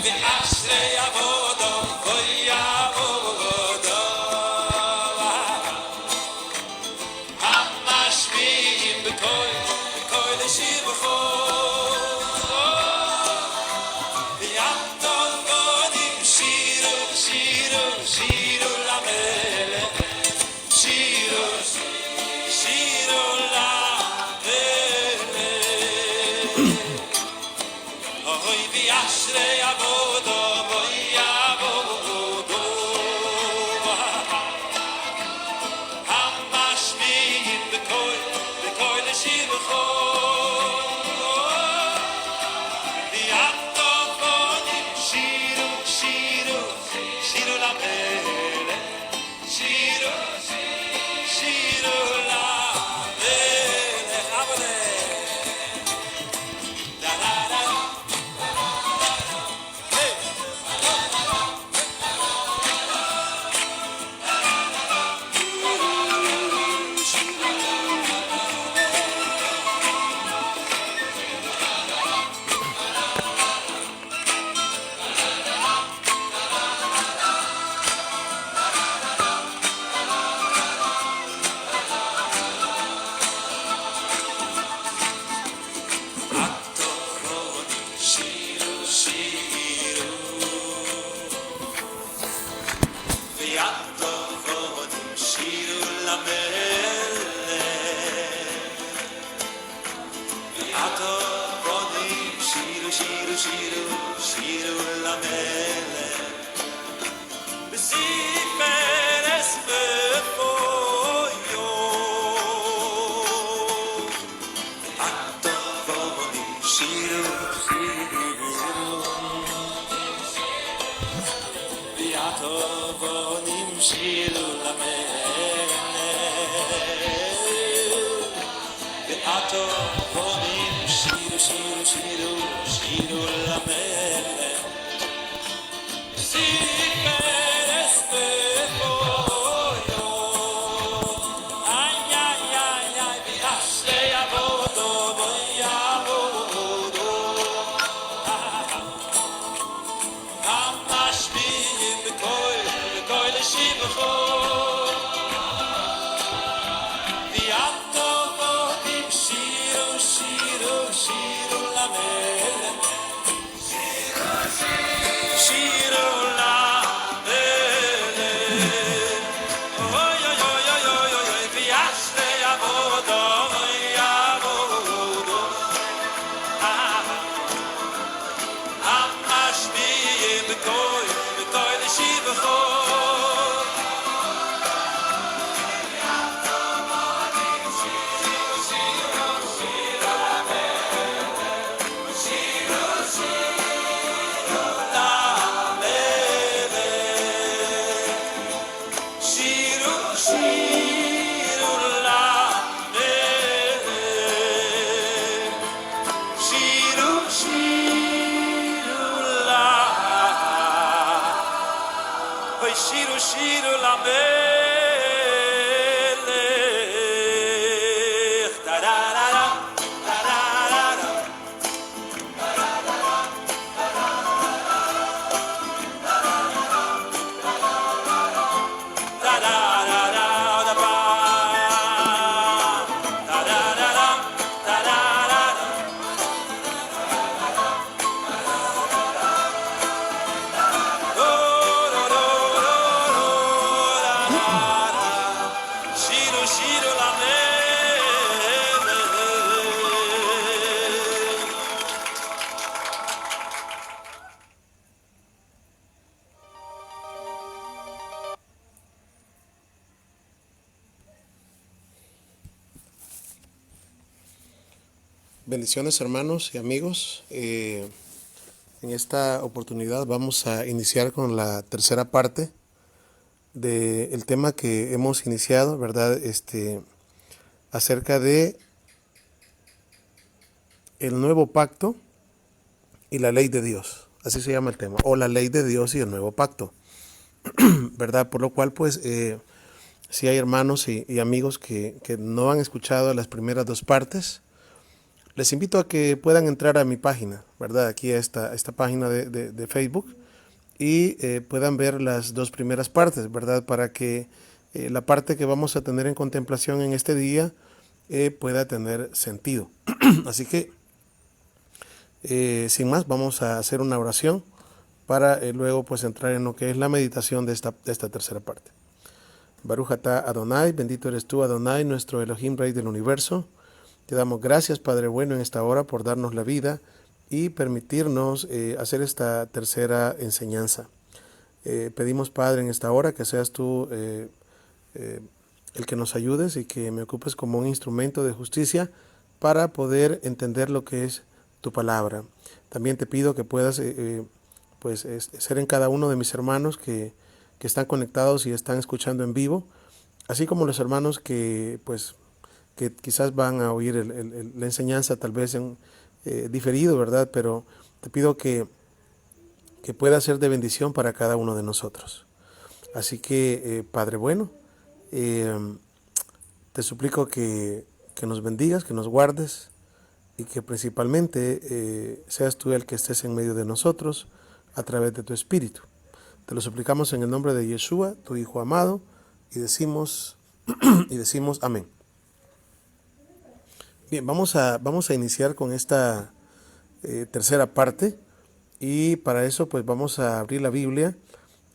ואשרי עבודו ויעבודו המשמיעים בקול שבחו ויעטון גונים שירו שירו שירו למלך שירו שירו למלך אוי ואשרי עבודו ויעבודו המשמיעים בקול שבחו ויעטון גונים שירו שירו שירו למלך שירו שירו למלך עבודה לה לה לה שירו שירו ויעטון שירו למלך ויעטון שירו שירו שירו שירו למלך בסיפרס בפויו ויעטון שירו ויעטון שירו למלך ויעטון שירו שירו שירו שירו למלך סיפרס בפויו איי איי איי איי ואשרי עבודו ויעבודו המשמיעים בקול שבחו ויעטון גונים שירו שירו שירו למלך שירו למלך אוי אוי אוי אוי אוי אוי ויעשרי עבודו ויעבודו המשמיעים בקול שבחו שירו שירו למלך שירו שירו למלך אוי שירו שירו למלך טה-דה-דה-דה טה-דה-דה-דה שירו שירו למלך Bendiciones hermanos y amigos. En esta oportunidad vamos a iniciar con la tercera parte del tema que hemos iniciado, ¿verdad? Acerca de el nuevo pacto y la ley de Dios. Así se llama el tema, o la ley de Dios y el nuevo pacto, ¿verdad? Por lo cual, pues, si hay hermanos y amigos que no han escuchado las primeras dos partes, les invito a que puedan entrar a mi página, ¿verdad? Aquí a esta página de Facebook y puedan ver las dos primeras partes, ¿verdad? Para que la parte que vamos a tener en contemplación en este día pueda tener sentido. Así que, sin más, vamos a hacer una oración para luego pues entrar en lo que es la meditación de esta tercera parte. Baruch atah Adonai, bendito eres tú Adonai, nuestro Elohim, Rey del universo. Te damos gracias, Padre bueno, en esta hora por darnos la vida y permitirnos hacer esta tercera enseñanza. Pedimos, Padre, en esta hora que seas tú el que nos ayudes y que me ocupes como un instrumento de justicia para poder entender lo que es tu palabra. También te pido que puedas ser en cada uno de mis hermanos que están conectados y están escuchando en vivo, así como los hermanos que quizás van a oír la enseñanza tal vez en diferido, ¿verdad? Pero te pido que pueda ser de bendición para cada uno de nosotros. Así que, Padre bueno, te suplico que nos bendigas, que nos guardes y que principalmente seas tú el que estés en medio de nosotros a través de tu Espíritu. Te lo suplicamos en el nombre de Yeshua, tu Hijo amado, y decimos amén. Bien, vamos a iniciar con esta tercera parte y para eso pues vamos a abrir la Biblia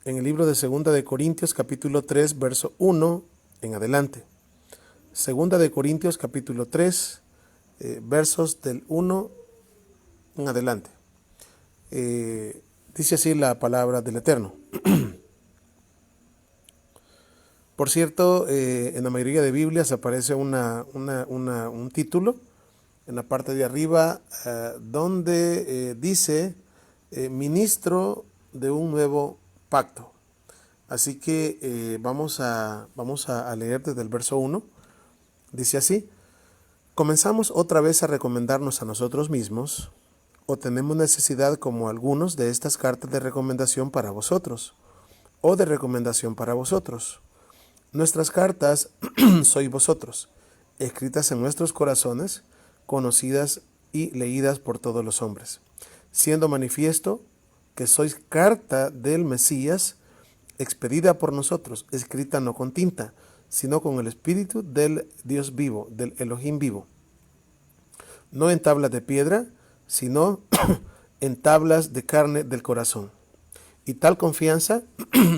en el libro de Segunda de Corintios capítulo 3 verso 1 en adelante. Segunda de Corintios capítulo 3 versos del 1 en adelante. Dice así la palabra del Eterno. Por cierto, en la mayoría de Biblias aparece un título en la parte de arriba donde dice ministro de un nuevo pacto. Así que vamos a leer desde el verso 1. Dice así: ¿comenzamos otra vez a recomendarnos a nosotros mismos o tenemos necesidad como algunos de estas cartas de recomendación para vosotros o de recomendación para vosotros? Nuestras cartas sois vosotros, escritas en nuestros corazones, conocidas y leídas por todos los hombres, siendo manifiesto que sois carta del Mesías, expedida por nosotros, escrita no con tinta, sino con el Espíritu del Dios vivo, del Elohim vivo, no en tablas de piedra, sino en tablas de carne del corazón. Y tal confianza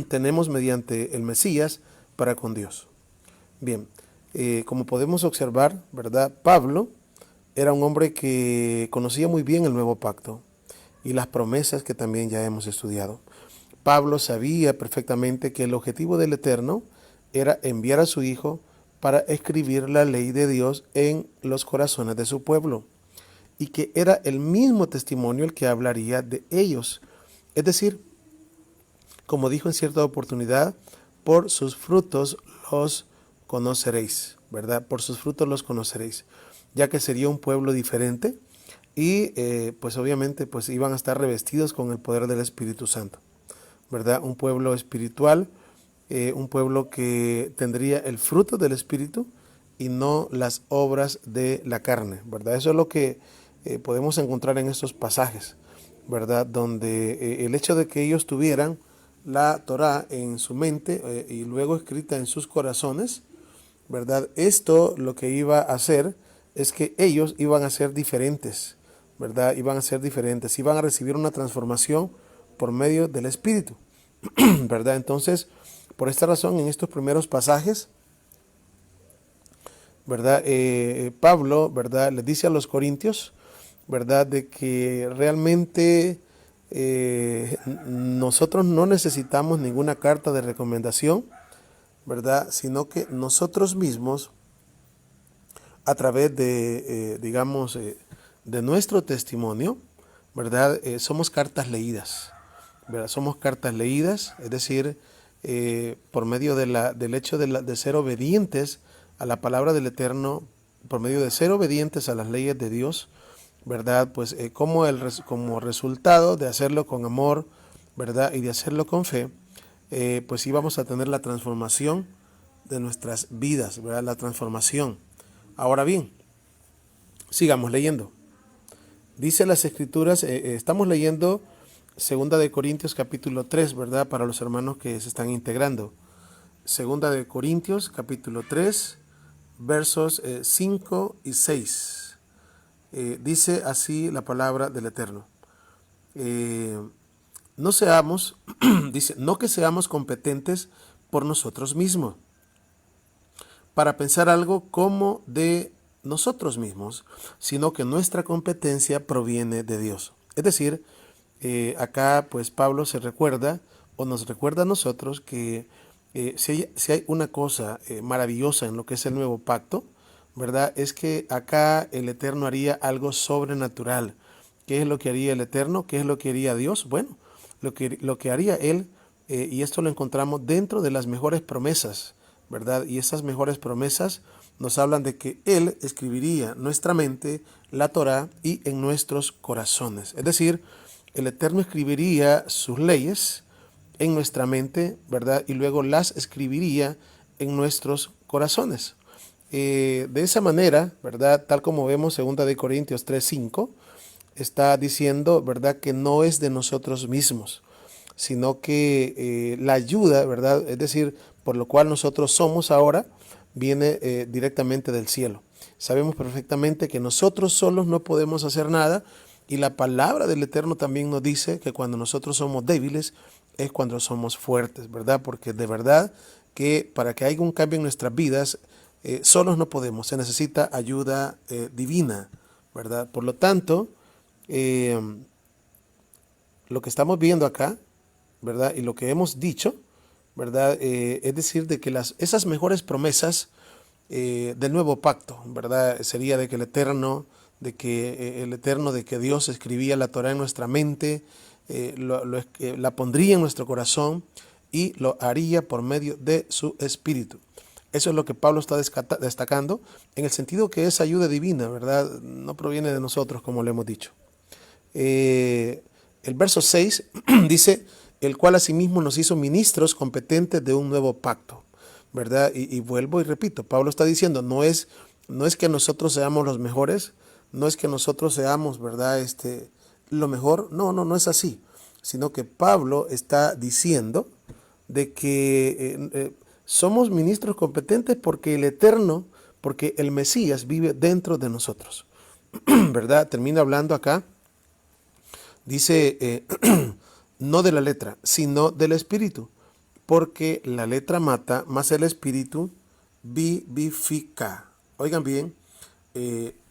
tenemos mediante el Mesías para con Dios. Bien, como podemos observar, ¿verdad? Pablo era un hombre que conocía muy bien el nuevo pacto y las promesas que también ya hemos estudiado. Pablo sabía perfectamente que el objetivo del Eterno era enviar a su Hijo para escribir la ley de Dios en los corazones de su pueblo y que era el mismo testimonio el que hablaría de ellos. Es decir, como dijo en cierta oportunidad, por sus frutos los conoceréis, ¿verdad? Por sus frutos los conoceréis, ya que sería un pueblo diferente y pues obviamente pues iban a estar revestidos con el poder del Espíritu Santo, ¿verdad? Un pueblo espiritual, un pueblo que tendría el fruto del Espíritu y no las obras de la carne, ¿verdad? Eso es lo que podemos encontrar en estos pasajes, ¿verdad? Donde el hecho de que ellos tuvieran la Torá en su mente y luego escrita en sus corazones, ¿verdad? Esto lo que iba a hacer es que ellos iban a ser diferentes, ¿verdad? Iban a ser diferentes, iban a recibir una transformación por medio del Espíritu, ¿verdad? Entonces, por esta razón, en estos primeros pasajes, ¿verdad? Pablo, ¿verdad? Les dice a los corintios, ¿verdad? De que realmente nosotros no necesitamos ninguna carta de recomendación, ¿verdad? Sino que nosotros mismos, a través de, de nuestro testimonio, ¿verdad? Somos cartas leídas, ¿verdad? Somos cartas leídas, es decir, por medio del hecho de ser obedientes a la palabra del Eterno, por medio de ser obedientes a las leyes de Dios, ¿verdad? Pues como resultado de hacerlo con amor, ¿verdad? Y de hacerlo con fe, pues íbamos a tener la transformación de nuestras vidas, ¿verdad? La transformación. Ahora bien, Sigamos leyendo. Dice las Escrituras, estamos leyendo Segunda de Corintios capítulo 3, ¿verdad? Para los hermanos que se están integrando. Segunda de Corintios capítulo 3, versos 5 y 6. Dice así la palabra del Eterno. No seamos, dice, no que seamos competentes por nosotros mismos, para pensar algo como de nosotros mismos, sino que nuestra competencia proviene de Dios. Es decir, acá pues Pablo se recuerda o nos recuerda a nosotros que si hay una cosa maravillosa en lo que es el nuevo pacto, ¿verdad? Es que acá el Eterno haría algo sobrenatural. ¿Qué es lo que haría el Eterno? ¿Qué es lo que haría Dios? Bueno, lo que haría Él, y esto lo encontramos dentro de las mejores promesas, ¿verdad? Y esas mejores promesas nos hablan de que Él escribiría en nuestra mente la Torá y en nuestros corazones. Es decir, el Eterno escribiría sus leyes en nuestra mente, ¿verdad? Y luego las escribiría en nuestros corazones. De esa manera, ¿verdad? Tal como vemos 2 de Corintios 3:5, está diciendo, ¿verdad? Que no es de nosotros mismos, sino que la ayuda, ¿verdad? Es decir, por lo cual nosotros somos ahora, viene directamente del cielo. Sabemos perfectamente que nosotros solos no podemos hacer nada, y la palabra del Eterno también nos dice que cuando nosotros somos débiles es cuando somos fuertes, ¿verdad? Porque de verdad que para que haya un cambio en nuestras vidas, solos no podemos, se necesita ayuda divina, ¿verdad? Por lo tanto, lo que estamos viendo acá, ¿verdad? Y lo que hemos dicho, ¿verdad? Es decir, de que esas mejores promesas del nuevo pacto, ¿verdad? Sería de que el Eterno, de que Dios escribía la Torá en nuestra mente, la pondría en nuestro corazón y lo haría por medio de su Espíritu. Eso es lo que Pablo está destacando, en el sentido que es ayuda divina, ¿verdad? No proviene de nosotros, como le hemos dicho. El verso 6 dice, el cual asimismo nos hizo ministros competentes de un nuevo pacto, ¿verdad? Y vuelvo y repito, Pablo está diciendo, no es que nosotros seamos los mejores, no es que nosotros seamos, ¿verdad? Lo mejor, no es así, sino que Pablo está diciendo de que somos ministros competentes porque el Eterno, porque el Mesías vive dentro de nosotros, ¿verdad? Termina hablando acá, dice, no de la letra, sino del Espíritu, porque la letra mata, más el Espíritu vivifica. Oigan bien,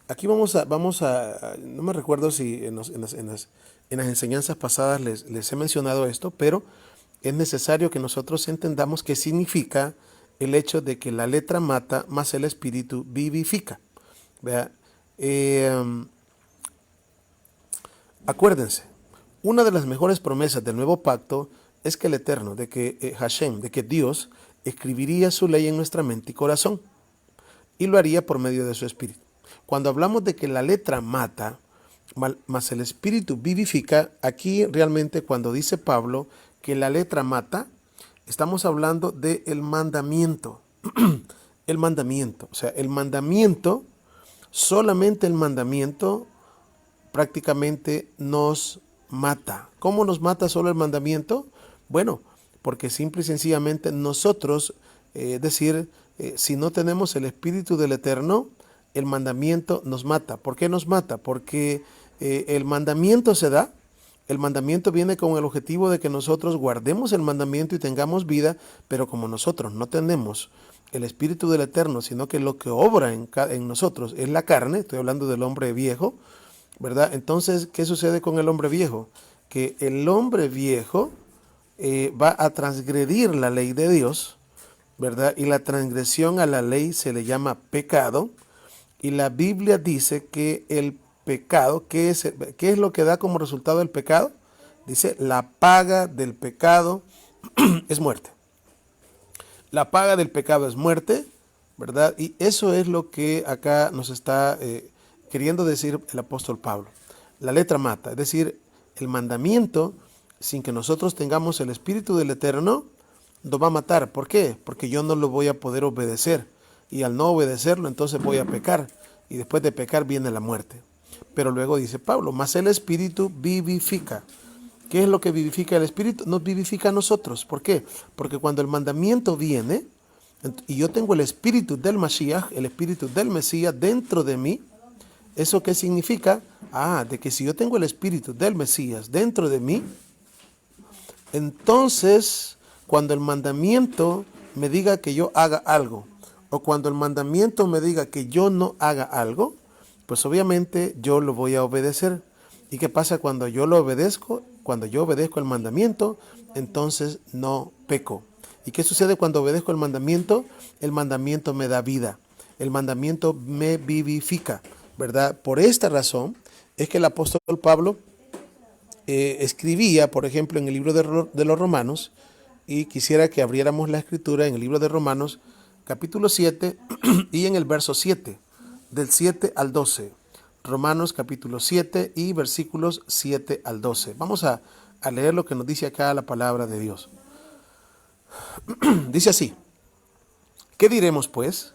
aquí vamos a, no me recuerdo si en las enseñanzas pasadas les he mencionado esto, pero es necesario que nosotros entendamos qué significa el hecho de que la letra mata, más el Espíritu vivifica. ¿Vea? Acuérdense, una de las mejores promesas del nuevo pacto es que el Eterno, de que Hashem, de que Dios escribiría su ley en nuestra mente y corazón y lo haría por medio de su Espíritu. Cuando hablamos de que la letra mata, más el Espíritu vivifica, aquí realmente cuando dice Pablo que la letra mata, estamos hablando del mandamiento. El mandamiento, o sea, el mandamiento, solamente el mandamiento prácticamente nos mata. ¿Cómo nos mata solo el mandamiento? Bueno, porque simple y sencillamente nosotros, es decir, si no tenemos el Espíritu del Eterno, el mandamiento nos mata. ¿Por qué nos mata? Porque el mandamiento se da, el mandamiento viene con el objetivo de que nosotros guardemos el mandamiento y tengamos vida, pero como nosotros no tenemos el Espíritu del Eterno, sino que lo que obra en nosotros es la carne, estoy hablando del hombre viejo, ¿verdad? Entonces, ¿qué sucede con el hombre viejo? Que el hombre viejo va a transgredir la ley de Dios, ¿verdad? Y la transgresión a la ley se le llama pecado, y la Biblia dice que el pecado, ¿qué es lo que da como resultado el pecado? Dice, la paga del pecado es muerte. La paga del pecado es muerte, ¿verdad? Y eso es lo que acá nos está queriendo decir el apóstol Pablo. La letra mata, es decir, el mandamiento, sin que nosotros tengamos el Espíritu del Eterno, nos va a matar. ¿Por qué? Porque yo no lo voy a poder obedecer. Y al no obedecerlo, entonces voy a pecar. y después de pecar viene la muerte. Pero luego dice Pablo, mas el Espíritu vivifica. ¿Qué es lo que vivifica el Espíritu? Nos vivifica a nosotros. ¿Por qué? Porque cuando el mandamiento viene, y yo tengo el Espíritu del Mashiach, el Espíritu del Mesías dentro de mí, ¿eso qué significa? De que si yo tengo el Espíritu del Mesías dentro de mí, entonces cuando el mandamiento me diga que yo haga algo, o cuando el mandamiento me diga que yo no haga algo, pues obviamente yo lo voy a obedecer. ¿Y qué pasa cuando yo lo obedezco? Cuando yo obedezco el mandamiento, entonces no peco. ¿Y qué sucede cuando obedezco el mandamiento? El mandamiento me da vida. El mandamiento me vivifica, ¿verdad? Por esta razón es que el apóstol Pablo escribía, por ejemplo, en el libro de los Romanos, y quisiera que abriéramos la escritura en el libro de Romanos, capítulo 7, y en el verso 7, del 7 al 12. Romanos capítulo 7 y versículos 7 al 12. Vamos a leer lo que nos dice acá la palabra de Dios. Dice así: ¿qué diremos pues?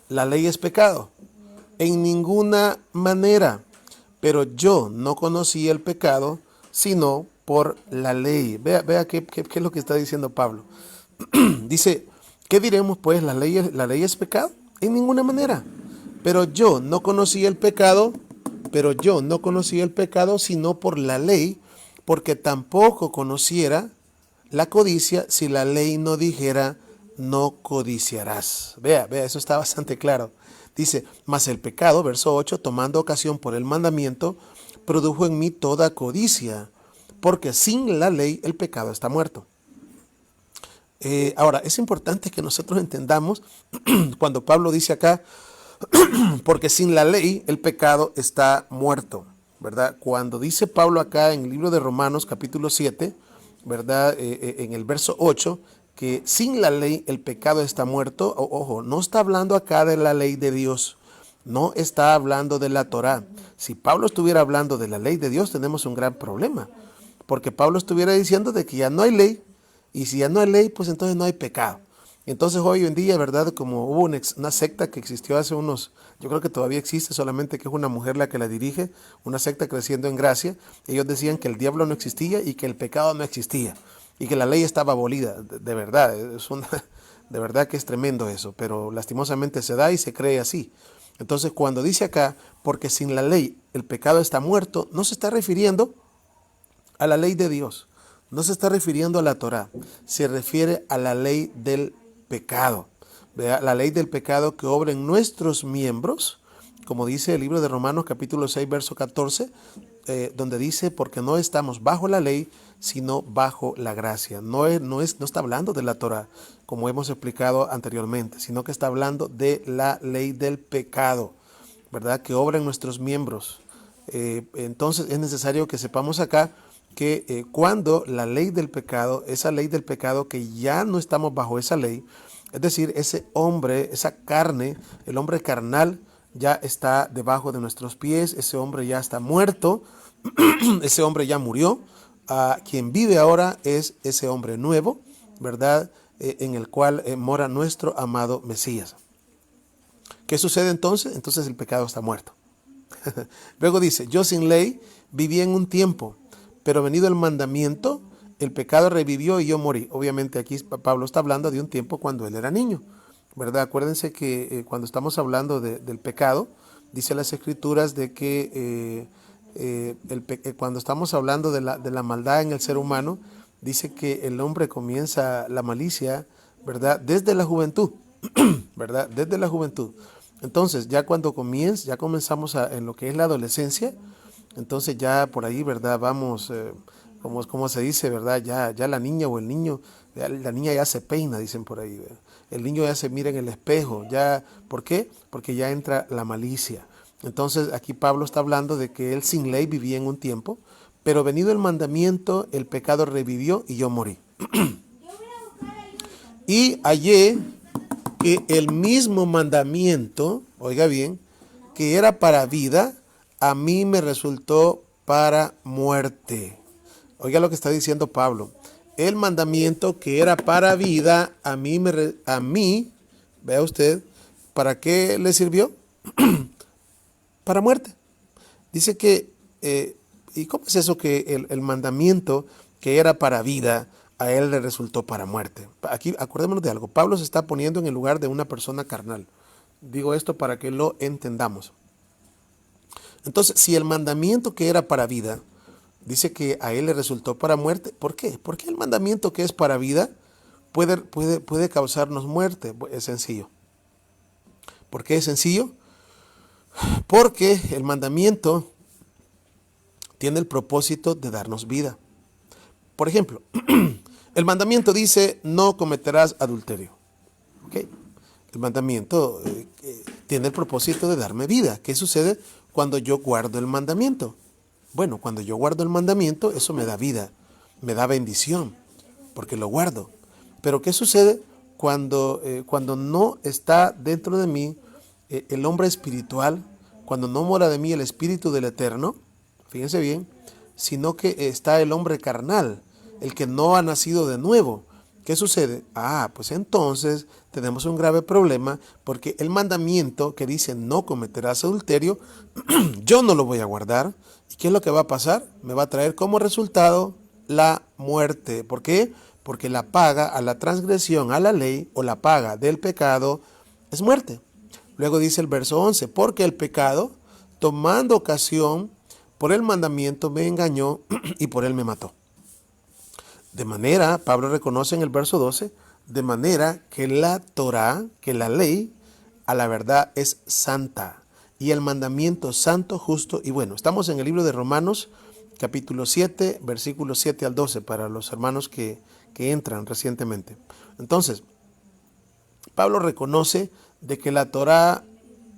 ¿La ley es pecado? En ninguna manera. Pero yo no conocí el pecado sino por la ley. Vea qué es lo que está diciendo Pablo. Dice, ¿qué diremos pues? ¿La ley es pecado? En ninguna manera. Pero yo no conocí el pecado sino por la ley, porque tampoco conociera la codicia si la ley no dijera, no codiciarás. Vea, eso está bastante claro. Dice, mas el pecado, verso 8, tomando ocasión por el mandamiento, produjo en mí toda codicia, porque sin la ley el pecado está muerto. Ahora, es importante que nosotros entendamos cuando Pablo dice acá, porque sin la ley el pecado está muerto, ¿verdad? Cuando dice Pablo acá en el libro de Romanos capítulo 7, ¿verdad? En el verso 8, que sin la ley el pecado está muerto, ojo, no está hablando acá de la ley de Dios, no está hablando de la Torá. Si Pablo estuviera hablando de la ley de Dios, tenemos un gran problema, porque Pablo estuviera diciendo de que ya no hay ley, y si ya no hay ley, pues entonces no hay pecado. Entonces hoy en día, ¿verdad? Como hubo una secta que existió hace yo creo que todavía existe, solamente que es una mujer la que la dirige, una secta Creciendo en Gracia. Ellos decían que el diablo no existía y que el pecado no existía y que la ley estaba abolida. De verdad, de verdad que es tremendo eso, pero lastimosamente se da y se cree así. Entonces cuando dice acá, porque sin la ley el pecado está muerto, no se está refiriendo a la ley de Dios, no se está refiriendo a la Torá, se refiere a la ley del pecado. ¿Vea? La ley del pecado que obra en nuestros miembros, como dice el libro de Romanos capítulo 6 verso 14, donde dice, porque no estamos bajo la ley, sino bajo la gracia. No está hablando de la Torá, como hemos explicado anteriormente, sino que está hablando de la ley del pecado, ¿verdad? Que obra en nuestros miembros. Entonces es necesario que sepamos acá que cuando la ley del pecado, esa ley del pecado que ya no estamos bajo esa ley, es decir, ese hombre, esa carne, el hombre carnal ya está debajo de nuestros pies, ese hombre ya está muerto, ese hombre ya murió, quien vive ahora es ese hombre nuevo, ¿verdad? En el cual mora nuestro amado Mesías. ¿Qué sucede entonces? Entonces el pecado está muerto. Luego dice, yo sin ley viví en un tiempo, pero venido el mandamiento, el pecado revivió y yo morí. Obviamente aquí Pablo está hablando de un tiempo cuando él era niño, ¿verdad? Acuérdense que cuando estamos hablando del pecado, dice las escrituras de que cuando estamos hablando de la maldad en el ser humano, dice que el hombre comienza la malicia, ¿verdad? Desde la juventud, ¿verdad? Desde la juventud. Entonces ya cuando comenzamos en lo que es la adolescencia, entonces ya por ahí, ¿verdad? Vamos, como se dice, ¿verdad? Ya la niña o el niño, la niña ya se peina, dicen por ahí, ¿verdad? El niño ya se mira en el espejo, ya, ¿por qué? Porque ya entra la malicia. Entonces aquí Pablo está hablando de que él sin ley vivía en un tiempo, pero venido el mandamiento, el pecado revivió y yo morí. Y hallé que el mismo mandamiento, oiga bien, que era para vida, a mí me resultó para muerte. Oiga lo que está diciendo Pablo. El mandamiento que era para vida, a mí, vea usted, ¿para qué le sirvió? para muerte. Dice que, ¿y cómo es eso que el mandamiento que era para vida, a él le resultó para muerte? Aquí acordémonos de algo. Pablo se está poniendo en el lugar de una persona carnal. Digo esto para que lo entendamos. Entonces, si el mandamiento que era para vida, dice que a él le resultó para muerte, ¿por qué? Porque el mandamiento que es para vida puede causarnos muerte. Es sencillo. ¿Por qué es sencillo? Porque el mandamiento tiene el propósito de darnos vida. Por ejemplo, el mandamiento dice, no cometerás adulterio. ¿Okay? El mandamiento tiene el propósito de darme vida. ¿Qué sucede cuando yo guardo el mandamiento? Bueno, cuando yo guardo el mandamiento, eso me da vida, me da bendición, porque lo guardo. Pero ¿qué sucede cuando no está dentro de mí el hombre espiritual, cuando no mora de mí el Espíritu del Eterno? Fíjense bien, sino que está el hombre carnal, el que no ha nacido de nuevo. ¿Qué sucede? Pues entonces tenemos un grave problema, porque el mandamiento que dice no cometerás adulterio, yo no lo voy a guardar. ¿Y qué es lo que va a pasar? Me va a traer como resultado la muerte. ¿Por qué? Porque la paga a la transgresión a la ley, o la paga del pecado, es muerte. Luego dice el verso 11, porque el pecado, tomando ocasión por el mandamiento, me engañó y por él me mató. De manera, Pablo reconoce en el verso 12, de manera que la Torá, que la ley, a la verdad es santa, y el mandamiento santo, justo y bueno. Estamos en el libro de Romanos, capítulo 7, versículos 7 al 12, para los hermanos que entran recientemente. Entonces, Pablo reconoce de que la Torá,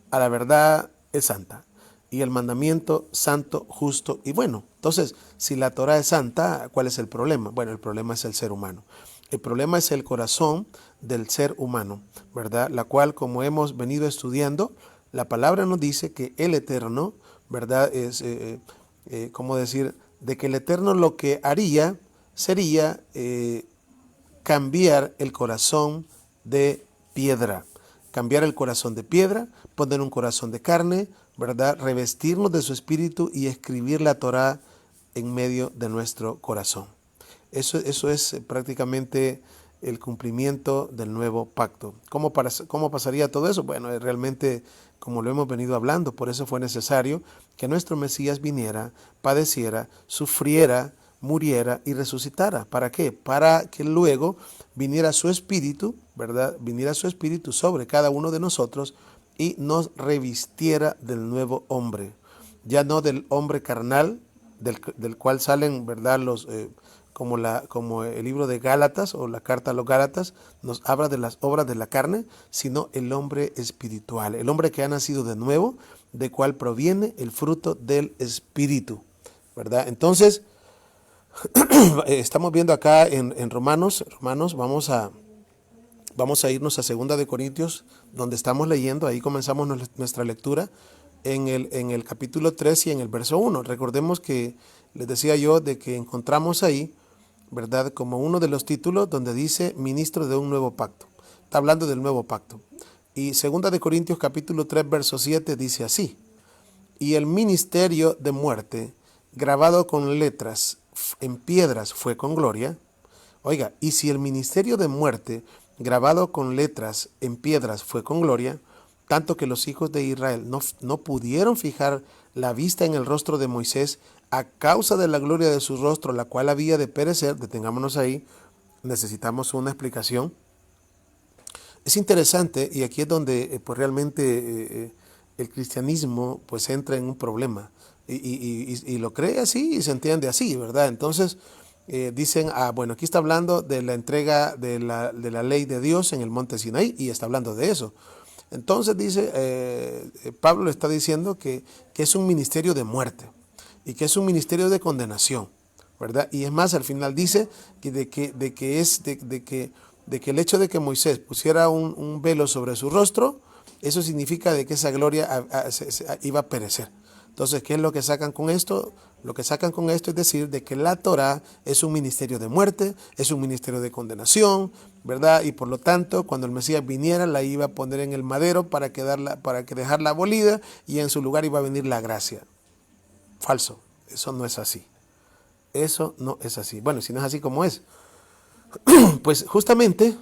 a la verdad, es santa, y el mandamiento santo, justo y bueno. Entonces, si la Torá es santa, ¿cuál es el problema? Bueno, el problema es el ser humano. El problema es el corazón del ser humano, ¿verdad? La cual, como hemos venido estudiando, la palabra nos dice que el Eterno, ¿verdad? Es, ¿cómo decir? De que el Eterno lo que haría sería cambiar el corazón de piedra. Cambiar el corazón de piedra, poner un corazón de carne, ¿verdad? Revestirnos de su espíritu y escribir la Torá en medio de nuestro corazón. Eso es prácticamente el cumplimiento del nuevo pacto. ¿Cómo pasaría todo eso? Bueno, realmente, como lo hemos venido hablando, por eso fue necesario que nuestro Mesías viniera, padeciera, sufriera, muriera y resucitara. ¿Para qué? Para que luego viniera su espíritu, ¿verdad? Viniera su espíritu sobre cada uno de nosotros y nos revistiera del nuevo hombre. Ya no del hombre carnal, del cual salen, ¿verdad? Como el libro de Gálatas o la carta a los Gálatas nos habla de las obras de la carne, sino el hombre espiritual, el hombre que ha nacido de nuevo, de cual proviene el fruto del espíritu, ¿verdad? Entonces, estamos viendo acá en Romanos, vamos a irnos a 2 de Corintios, donde estamos leyendo, ahí comenzamos nuestra lectura, en el capítulo 3 y en el verso 1. Recordemos que les decía yo de que encontramos ahí, ¿verdad?, como uno de los títulos donde dice ministro de un nuevo pacto. Está hablando del nuevo pacto. Y 2 de Corintios capítulo 3, verso 7 dice así: y el ministerio de muerte, grabado con letras en piedras, fue con gloria. Oiga, y si el ministerio de muerte, grabado con letras en piedras, fue con gloria, tanto que los hijos de Israel no pudieron fijar la vista en el rostro de Moisés a causa de la gloria de su rostro, la cual había de perecer. Detengámonos ahí, necesitamos una explicación. Es interesante, y aquí es donde pues realmente el cristianismo pues entra en un problema, y lo cree así y se entiende así, ¿verdad? Entonces dicen, bueno, aquí está hablando de la entrega de la ley de Dios en el monte Sinaí, y está hablando de eso. Entonces dice, Pablo le está diciendo que es un ministerio de muerte y que es un ministerio de condenación, ¿verdad? Y es más, al final dice que el hecho de que Moisés pusiera un velo sobre su rostro, eso significa de que esa gloria iba a perecer. Entonces, ¿qué es lo que sacan con esto? Lo que sacan con esto es decir de que la Torá es un ministerio de muerte, es un ministerio de condenación, ¿verdad? Y por lo tanto, cuando el Mesías viniera, la iba a poner en el madero para que dejarla abolida, y en su lugar iba a venir la gracia. Falso, eso no es así. Eso no es así. Bueno, si no es así, ¿cómo es? Pues justamente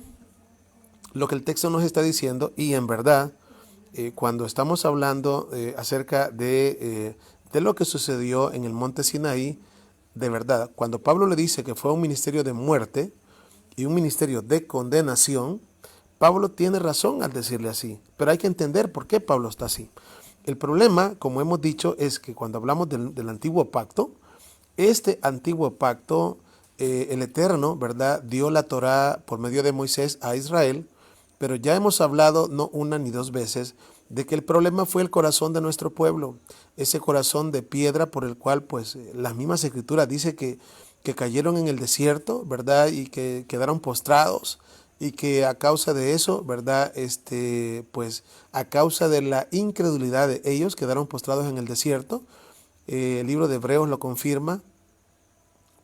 lo que el texto nos está diciendo, y en verdad, cuando estamos hablando acerca de lo que sucedió en el monte Sinaí, de verdad, cuando Pablo le dice que fue un ministerio de muerte y un ministerio de condenación, Pablo tiene razón al decirle así, pero hay que entender por qué Pablo está así. El problema, como hemos dicho, es que cuando hablamos del antiguo pacto, este antiguo pacto, el Eterno, ¿verdad?, dio la Torá por medio de Moisés a Israel, pero ya hemos hablado no una ni dos veces de que el problema fue el corazón de nuestro pueblo, ese corazón de piedra por el cual, pues, las mismas escrituras dice que cayeron en el desierto, ¿verdad?, y que quedaron postrados, y que a causa de eso, ¿verdad?, pues, a causa de la incredulidad de ellos, quedaron postrados en el desierto. El libro de Hebreos lo confirma,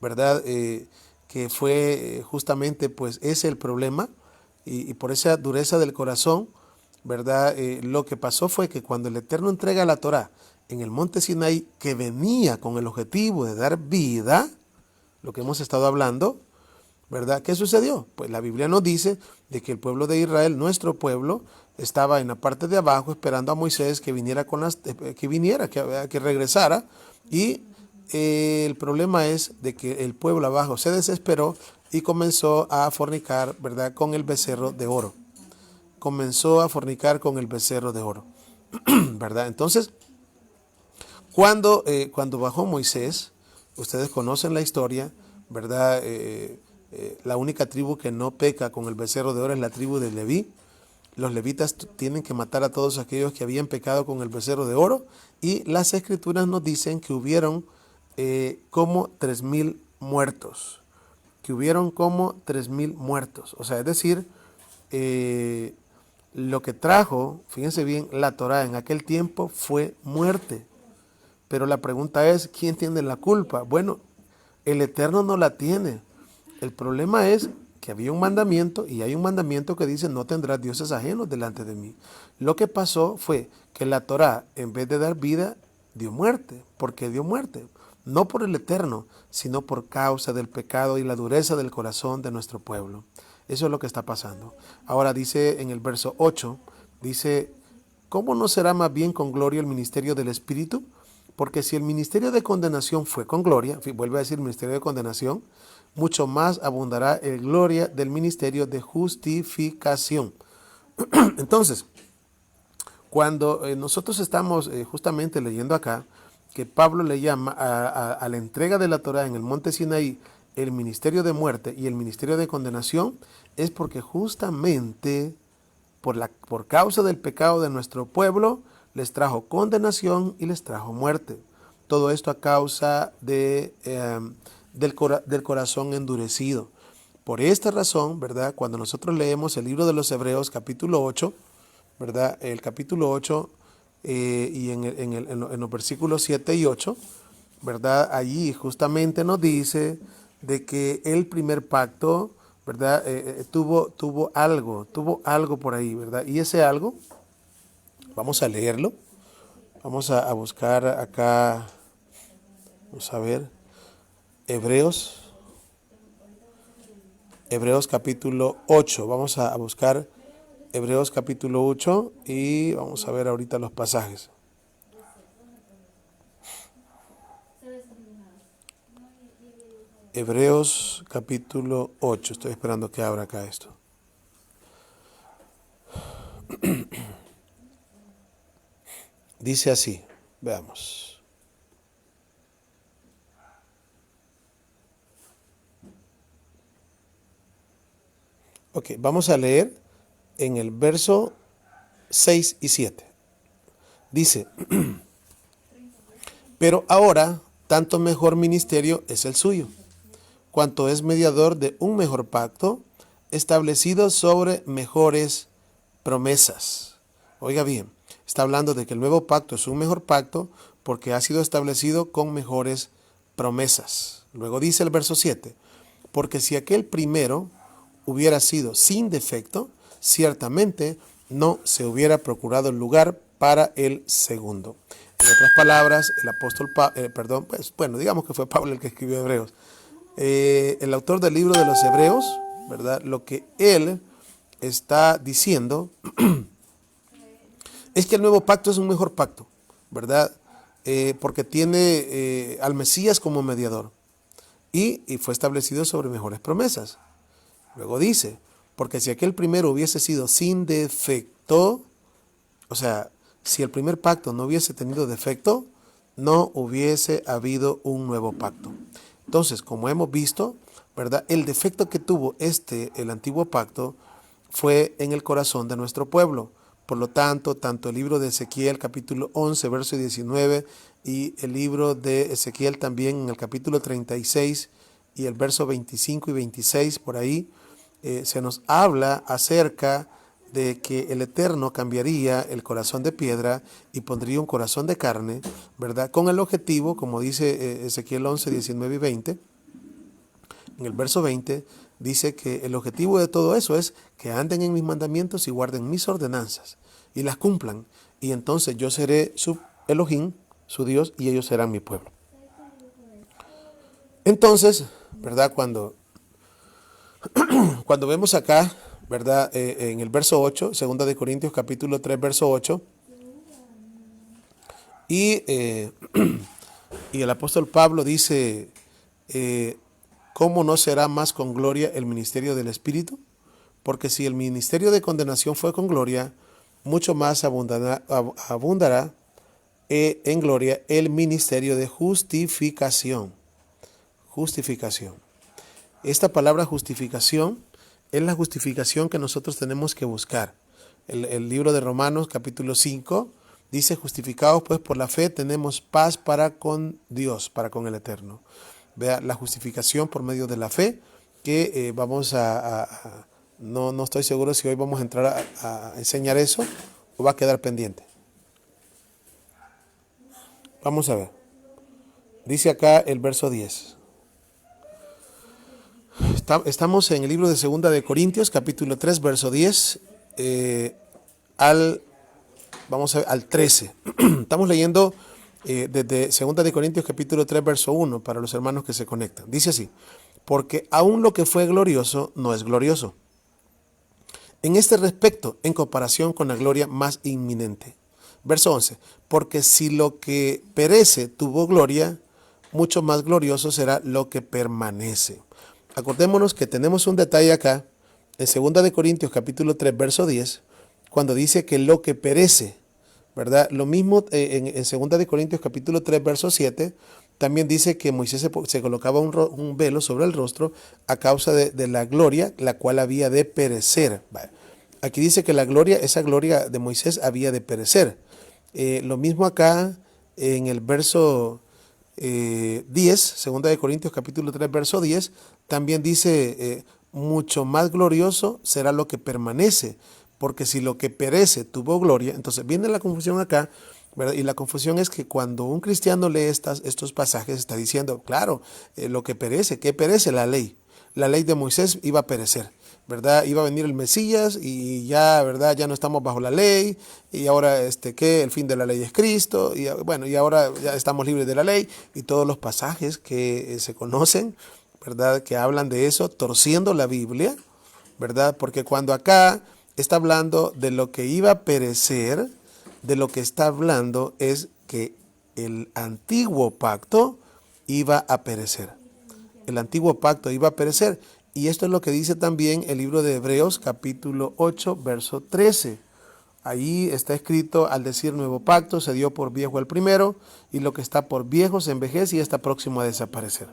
¿verdad?, que fue justamente, pues, ese el problema, y por esa dureza del corazón, ¿verdad? Lo que pasó fue que cuando el Eterno entrega la Torá en el monte Sinaí, que venía con el objetivo de dar vida, lo que hemos estado hablando, ¿verdad? ¿Qué sucedió? Pues la Biblia nos dice de que el pueblo de Israel, nuestro pueblo, estaba en la parte de abajo esperando a Moisés que viniera que regresara, y el problema es de que el pueblo abajo se desesperó y comenzó a fornicar, ¿verdad?, con el becerro de oro. Comenzó a fornicar con el becerro de oro, ¿verdad? Entonces, cuando bajó Moisés, ustedes conocen la historia, ¿verdad? La única tribu que no peca con el becerro de oro es la tribu de Leví. Los levitas tienen que matar a todos aquellos que habían pecado con el becerro de oro, y las escrituras nos dicen que hubieron como 3,000 muertos. Que hubieron como 3,000 muertos. O sea, es decir, lo que trajo, fíjense bien, la Torá en aquel tiempo fue muerte. Pero la pregunta es, ¿quién tiene la culpa? Bueno, el Eterno no la tiene. El problema es que había un mandamiento, y hay un mandamiento que dice: no tendrás dioses ajenos delante de mí. Lo que pasó fue que la Torá, en vez de dar vida, dio muerte. ¿Por qué dio muerte? No por el Eterno, sino por causa del pecado y la dureza del corazón de nuestro pueblo. Eso es lo que está pasando. Ahora dice en el verso 8, dice: ¿cómo no será más bien con gloria el ministerio del Espíritu? Porque si el ministerio de condenación fue con gloria, vuelve a decir ministerio de condenación, mucho más abundará el gloria del ministerio de justificación. Entonces, cuando nosotros estamos justamente leyendo acá, que Pablo le llama a la entrega de la Torá en el monte Sinaí el ministerio de muerte y el ministerio de condenación, es porque justamente por causa del pecado de nuestro pueblo, les trajo condenación y les trajo muerte. Todo esto a causa del corazón endurecido. Por esta razón, ¿verdad?, cuando nosotros leemos el libro de los Hebreos, capítulo 8, ¿verdad?, el capítulo 8, y en los versículos 7 y 8, ¿verdad?, allí justamente nos dice de que el primer pacto, ¿verdad?, tuvo algo por ahí, ¿verdad? Y ese algo, vamos a leerlo, vamos a buscar acá, vamos a ver, Hebreos capítulo 8, vamos a buscar Hebreos capítulo 8 y vamos a ver ahorita los pasajes. Hebreos capítulo 8, estoy esperando que abra acá esto. Dice así, veamos. Ok, vamos a leer en el verso 6 y 7. Dice: pero ahora tanto mejor ministerio es el suyo, cuanto es mediador de un mejor pacto, establecido sobre mejores promesas. Oiga bien, está hablando de que el nuevo pacto es un mejor pacto porque ha sido establecido con mejores promesas. Luego dice el verso 7, porque si aquel primero hubiera sido sin defecto, ciertamente no se hubiera procurado el lugar para el segundo. En otras palabras, el apóstol digamos que fue Pablo el que escribió Hebreos. El autor del libro de los Hebreos, ¿verdad? Lo que él está diciendo es que el nuevo pacto es un mejor pacto, ¿verdad? Porque tiene al Mesías como mediador y fue establecido sobre mejores promesas. Luego dice, porque si aquel primero hubiese sido sin defecto, o sea, si el primer pacto no hubiese tenido defecto, no hubiese habido un nuevo pacto. Entonces, como hemos visto, ¿verdad? El defecto que tuvo el antiguo pacto, fue en el corazón de nuestro pueblo. Por lo tanto, tanto el libro de Ezequiel, capítulo 11, verso 19, y el libro de Ezequiel también en el capítulo 36 y el verso 25 y 26, por ahí, se nos habla acerca de que el Eterno cambiaría el corazón de piedra y pondría un corazón de carne, ¿verdad? Con el objetivo, como dice Ezequiel 11, 19 y 20, en el verso 20, dice que el objetivo de todo eso es que anden en mis mandamientos y guarden mis ordenanzas y las cumplan. Y entonces yo seré su Elohim, su Dios, y ellos serán mi pueblo. Entonces, ¿verdad? Cuando vemos acá, ¿verdad? En el verso 8, 2 de Corintios capítulo 3, verso 8, y el apóstol Pablo dice, ¿cómo no será más con gloria el ministerio del Espíritu? Porque si el ministerio de condenación fue con gloria, mucho más abundará en gloria el ministerio de justificación. Justificación. Esta palabra justificación es la justificación que nosotros tenemos que buscar. El libro de Romanos capítulo 5 dice, justificados pues por la fe tenemos paz para con Dios, para con el Eterno. Vea, la justificación por medio de la fe, que vamos no estoy seguro si hoy vamos a entrar a enseñar eso o va a quedar pendiente. Vamos a ver. Dice acá el verso 10. Estamos en el libro de 2 de Corintios, capítulo 3, verso 10, vamos a ver, al 13. Estamos leyendo desde 2 de Corintios, capítulo 3, verso 1, para los hermanos que se conectan. Dice así, porque aún lo que fue glorioso no es glorioso en este respecto, en comparación con la gloria más inminente. Verso 11, porque si lo que perece tuvo gloria, mucho más glorioso será lo que permanece. Acordémonos que tenemos un detalle acá, en 2 de Corintios capítulo 3, verso 10, cuando dice que lo que perece, ¿verdad? Lo mismo en 2 de Corintios capítulo 3, verso 7, también dice que Moisés se colocaba un velo sobre el rostro a causa de la gloria, la cual había de perecer. Aquí dice que esa gloria de Moisés había de perecer. Lo mismo acá en el verso 10, 2 de Corintios capítulo 3, verso 10, también dice, mucho más glorioso será lo que permanece, porque si lo que perece tuvo gloria, entonces viene la confusión acá, ¿verdad? Y la confusión es que cuando un cristiano lee estos pasajes, está diciendo, claro, lo que perece, ¿qué perece? La ley de Moisés iba a perecer, ¿verdad? Iba a venir el Mesías y ya, ¿verdad? Ya no estamos bajo la ley y ahora, ¿qué? El fin de la ley es Cristo y bueno, y ahora ya estamos libres de la ley y todos los pasajes que se conocen, ¿verdad? Que hablan de eso, torciendo la Biblia, ¿verdad? Porque cuando acá está hablando de lo que iba a perecer, de lo que está hablando es que el antiguo pacto iba a perecer. El antiguo pacto iba a perecer. Y esto es lo que dice también el libro de Hebreos, capítulo 8, verso 13. Ahí está escrito, al decir nuevo pacto, se dio por viejo el primero, y lo que está por viejo se envejece y está próximo a desaparecer,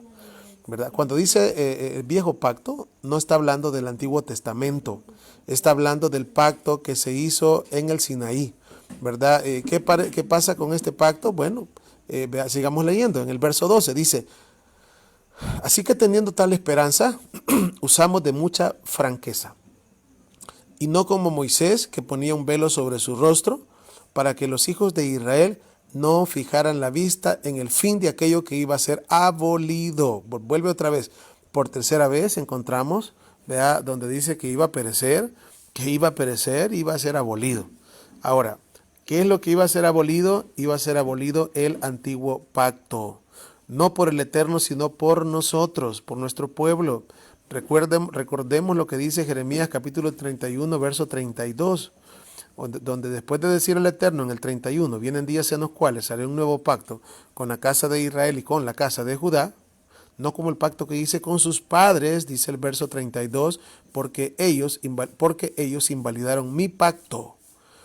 ¿verdad? Cuando dice el viejo pacto, no está hablando del Antiguo Testamento, está hablando del pacto que se hizo en el Sinaí, ¿verdad? ¿Qué pasa con este pacto? Bueno, sigamos leyendo. En el verso 12 dice, así que teniendo tal esperanza, usamos de mucha franqueza, y no como Moisés, que ponía un velo sobre su rostro, para que los hijos de Israel no fijaran la vista en el fin de aquello que iba a ser abolido. Vuelve otra vez. Por tercera vez encontramos, ¿verdad? Donde dice que iba a perecer, iba a ser abolido. Ahora, ¿qué es lo que iba a ser abolido? Iba a ser abolido el antiguo pacto. No por el Eterno, sino por nosotros, por nuestro pueblo. Recordemos lo que dice Jeremías capítulo 31, verso 32, donde después de decir el Eterno en el 31, vienen días en los cuales haré un nuevo pacto con la casa de Israel y con la casa de Judá, no como el pacto que hice con sus padres, dice el verso 32, porque ellos invalidaron mi pacto.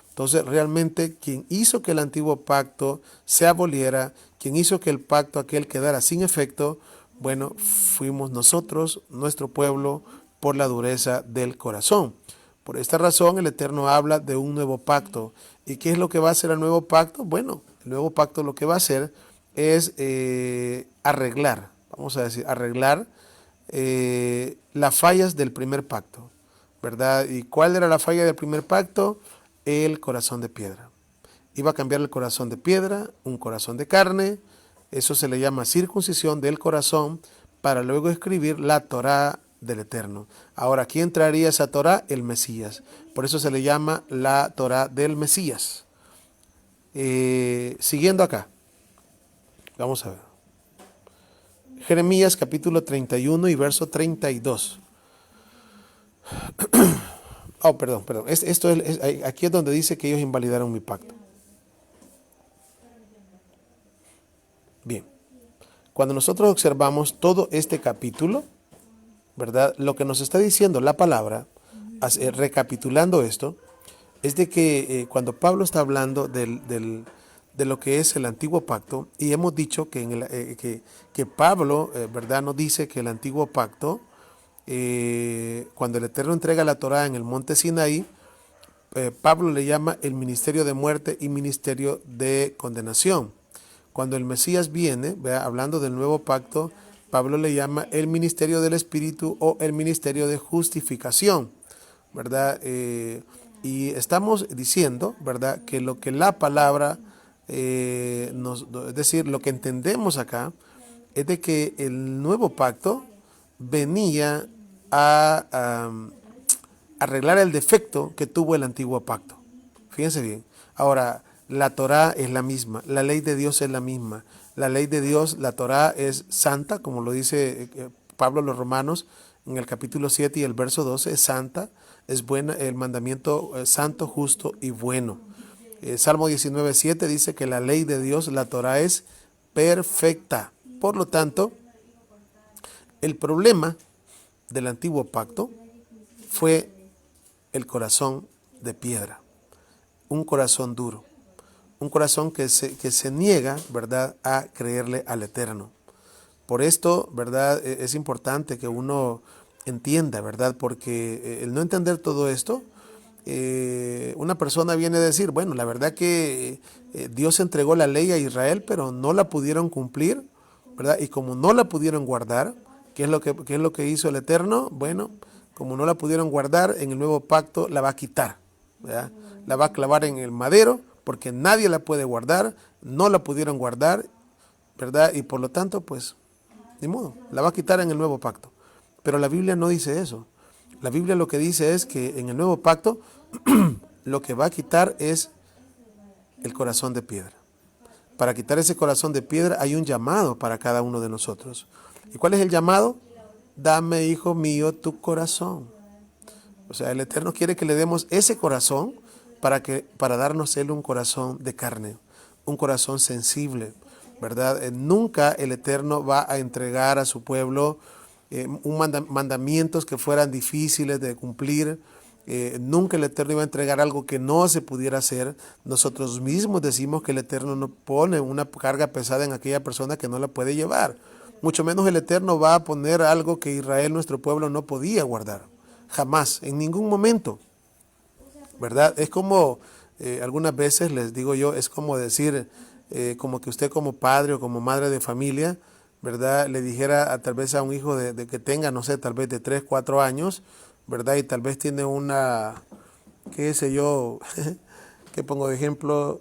Entonces, realmente, quien hizo que el antiguo pacto se aboliera, quien hizo que el pacto aquel quedara sin efecto, bueno, fuimos nosotros, nuestro pueblo, por la dureza del corazón. Por esta razón, el Eterno habla de un nuevo pacto. ¿Y qué es lo que va a hacer el nuevo pacto? Bueno, el nuevo pacto lo que va a hacer es arreglar, vamos a decir, arreglar las fallas del primer pacto, ¿verdad? ¿Y cuál era la falla del primer pacto? El corazón de piedra. Iba a cambiar el corazón de piedra, un corazón de carne. Eso se le llama circuncisión del corazón, para luego escribir la Torá del Eterno. Ahora, ¿quién traería esa Torá? El Mesías. Por eso se le llama la Torá del Mesías. Siguiendo acá, vamos a ver. Jeremías capítulo 31 y verso 32. Oh, perdón. Aquí es donde dice que ellos invalidaron mi pacto. Bien. Cuando nosotros observamos todo este capítulo, ¿verdad? Lo que nos está diciendo la palabra, recapitulando esto, es de que cuando Pablo está hablando de lo que es el antiguo pacto, y hemos dicho que Pablo, ¿verdad? Nos dice que el antiguo pacto, cuando el Eterno entrega la Torá en el monte Sinaí, Pablo le llama el ministerio de muerte y ministerio de condenación. Cuando el Mesías viene, ¿verdad? Hablando del nuevo pacto, Pablo le llama el ministerio del Espíritu o el ministerio de justificación, ¿verdad? Y estamos diciendo, ¿verdad?, que lo que la palabra, es decir, lo que entendemos acá, es de que el nuevo pacto venía a arreglar el defecto que tuvo el antiguo pacto. Fíjense bien. Ahora, la Torá es la misma, la ley de Dios es la misma. La ley de Dios, la Torá es santa, como lo dice Pablo a los Romanos en el capítulo 7 y el verso 12, es santa, es buena, el mandamiento santo, justo y bueno. Salmo 19:7 dice que la ley de Dios, la Torá, es perfecta. Por lo tanto, el problema del antiguo pacto fue el corazón de piedra, un corazón duro, un corazón que se niega, ¿verdad?, a creerle al Eterno. Por esto, ¿verdad?, es importante que uno entienda, ¿verdad?, porque el no entender todo esto, una persona viene a decir, bueno, la verdad que Dios entregó la ley a Israel, pero no la pudieron cumplir, ¿verdad? Y como no la pudieron guardar, qué es lo que hizo el Eterno? Bueno, como no la pudieron guardar, en el nuevo pacto la va a quitar, ¿verdad? La va a clavar en el madero, porque nadie la puede guardar, no la pudieron guardar, ¿verdad? Y por lo tanto, pues, ni modo, la va a quitar en el nuevo pacto. Pero la Biblia no dice eso. La Biblia lo que dice es que en el nuevo pacto lo que va a quitar es el corazón de piedra. Para quitar ese corazón de piedra hay un llamado para cada uno de nosotros. ¿Y cuál es el llamado? Dame, hijo mío, tu corazón. O sea, el Eterno quiere que le demos ese corazón para darnos Él un corazón de carne, un corazón sensible, ¿verdad? Nunca el Eterno va a entregar a su pueblo mandamientos que fueran difíciles de cumplir. Nunca el Eterno iba a entregar algo que no se pudiera hacer. Nosotros mismos decimos que el Eterno no pone una carga pesada en aquella persona que no la puede llevar. Mucho menos el Eterno va a poner algo que Israel, nuestro pueblo, no podía guardar. Jamás, en ningún momento, ¿verdad? Es como, algunas veces les digo yo, es como decir, como que usted como padre o como madre de familia, ¿verdad?, le dijera tal vez a un hijo de que tenga, no sé, tal vez de 3, 4 años, ¿verdad? Y tal vez tiene una, qué sé yo, que pongo de ejemplo,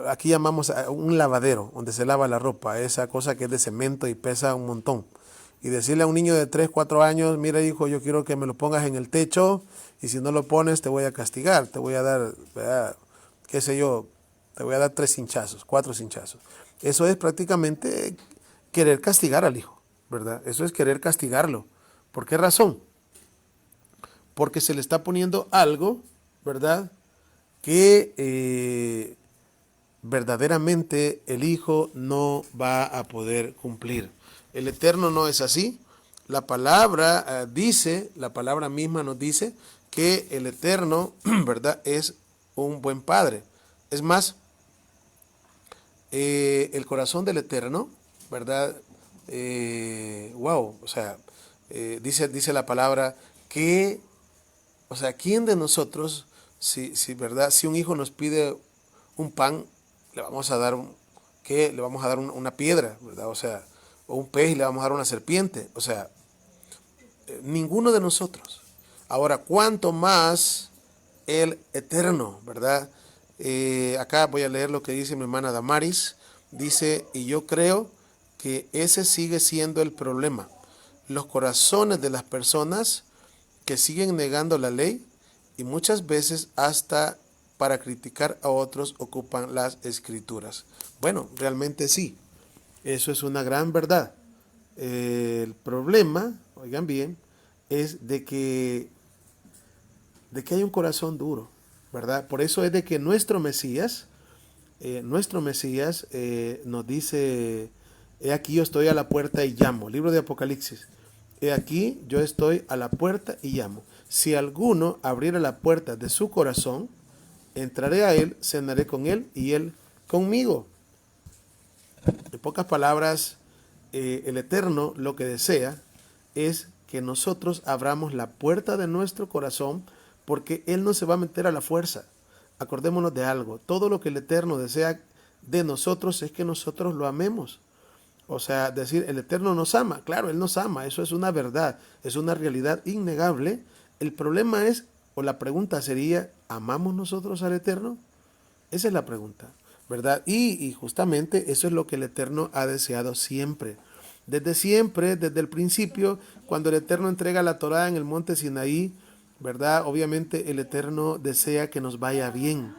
aquí llamamos a un lavadero, donde se lava la ropa, esa cosa que es de cemento y pesa un montón. y decirle a un niño de 3, 4 años, mira hijo, yo quiero que me lo pongas en el techo y si no lo pones te voy a castigar, te voy a dar, ¿verdad? Qué sé yo, te voy a dar 3 cinchazos, 4 cinchazos. Eso es prácticamente querer castigar al hijo, ¿verdad? Eso es querer castigarlo. ¿Por qué razón? Porque se le está poniendo algo, ¿verdad? Que verdaderamente el hijo no va a poder cumplir. El Eterno no es así. La palabra dice, la palabra misma nos dice que el Eterno, ¿verdad? Es un buen padre. Es más, el corazón del Eterno, ¿verdad? Wow, o sea, dice la palabra que, o sea, ¿quién de nosotros, ¿verdad? Si un hijo nos pide un pan, le vamos a dar ¿qué? Le vamos a dar una piedra, ¿verdad? O sea, o un pez y le vamos a dar una serpiente. O sea, ninguno de nosotros. Ahora, ¿cuánto más el Eterno, verdad? Acá voy a leer lo que dice mi hermana Damaris. Dice, y yo creo que ese sigue siendo el problema. Los corazones de las personas que siguen negando la ley y muchas veces hasta para criticar a otros ocupan las escrituras. Bueno, realmente sí, eso es una gran verdad. El problema, oigan bien, es de que hay un corazón duro, ¿verdad? Por eso es de que nuestro Mesías nos dice, he aquí yo estoy a la puerta y llamo, libro de Apocalipsis, he aquí yo estoy a la puerta y llamo. Si alguno abriera la puerta de su corazón, entraré a él, cenaré con él y él conmigo. En pocas palabras, el Eterno lo que desea es que nosotros abramos la puerta de nuestro corazón porque Él no se va a meter a la fuerza. Acordémonos de algo, todo lo que el Eterno desea de nosotros es que nosotros lo amemos. O sea, decir, el Eterno nos ama. Claro, Él nos ama, eso es una verdad, es una realidad innegable. El problema es, o la pregunta sería, ¿amamos nosotros al Eterno? Esa es la pregunta, ¿verdad? Y justamente eso es lo que el Eterno ha deseado siempre. Siempre, desde el principio, cuando el Eterno entrega la Torá en el monte Sinaí, ¿verdad? Obviamente el Eterno desea que nos vaya bien.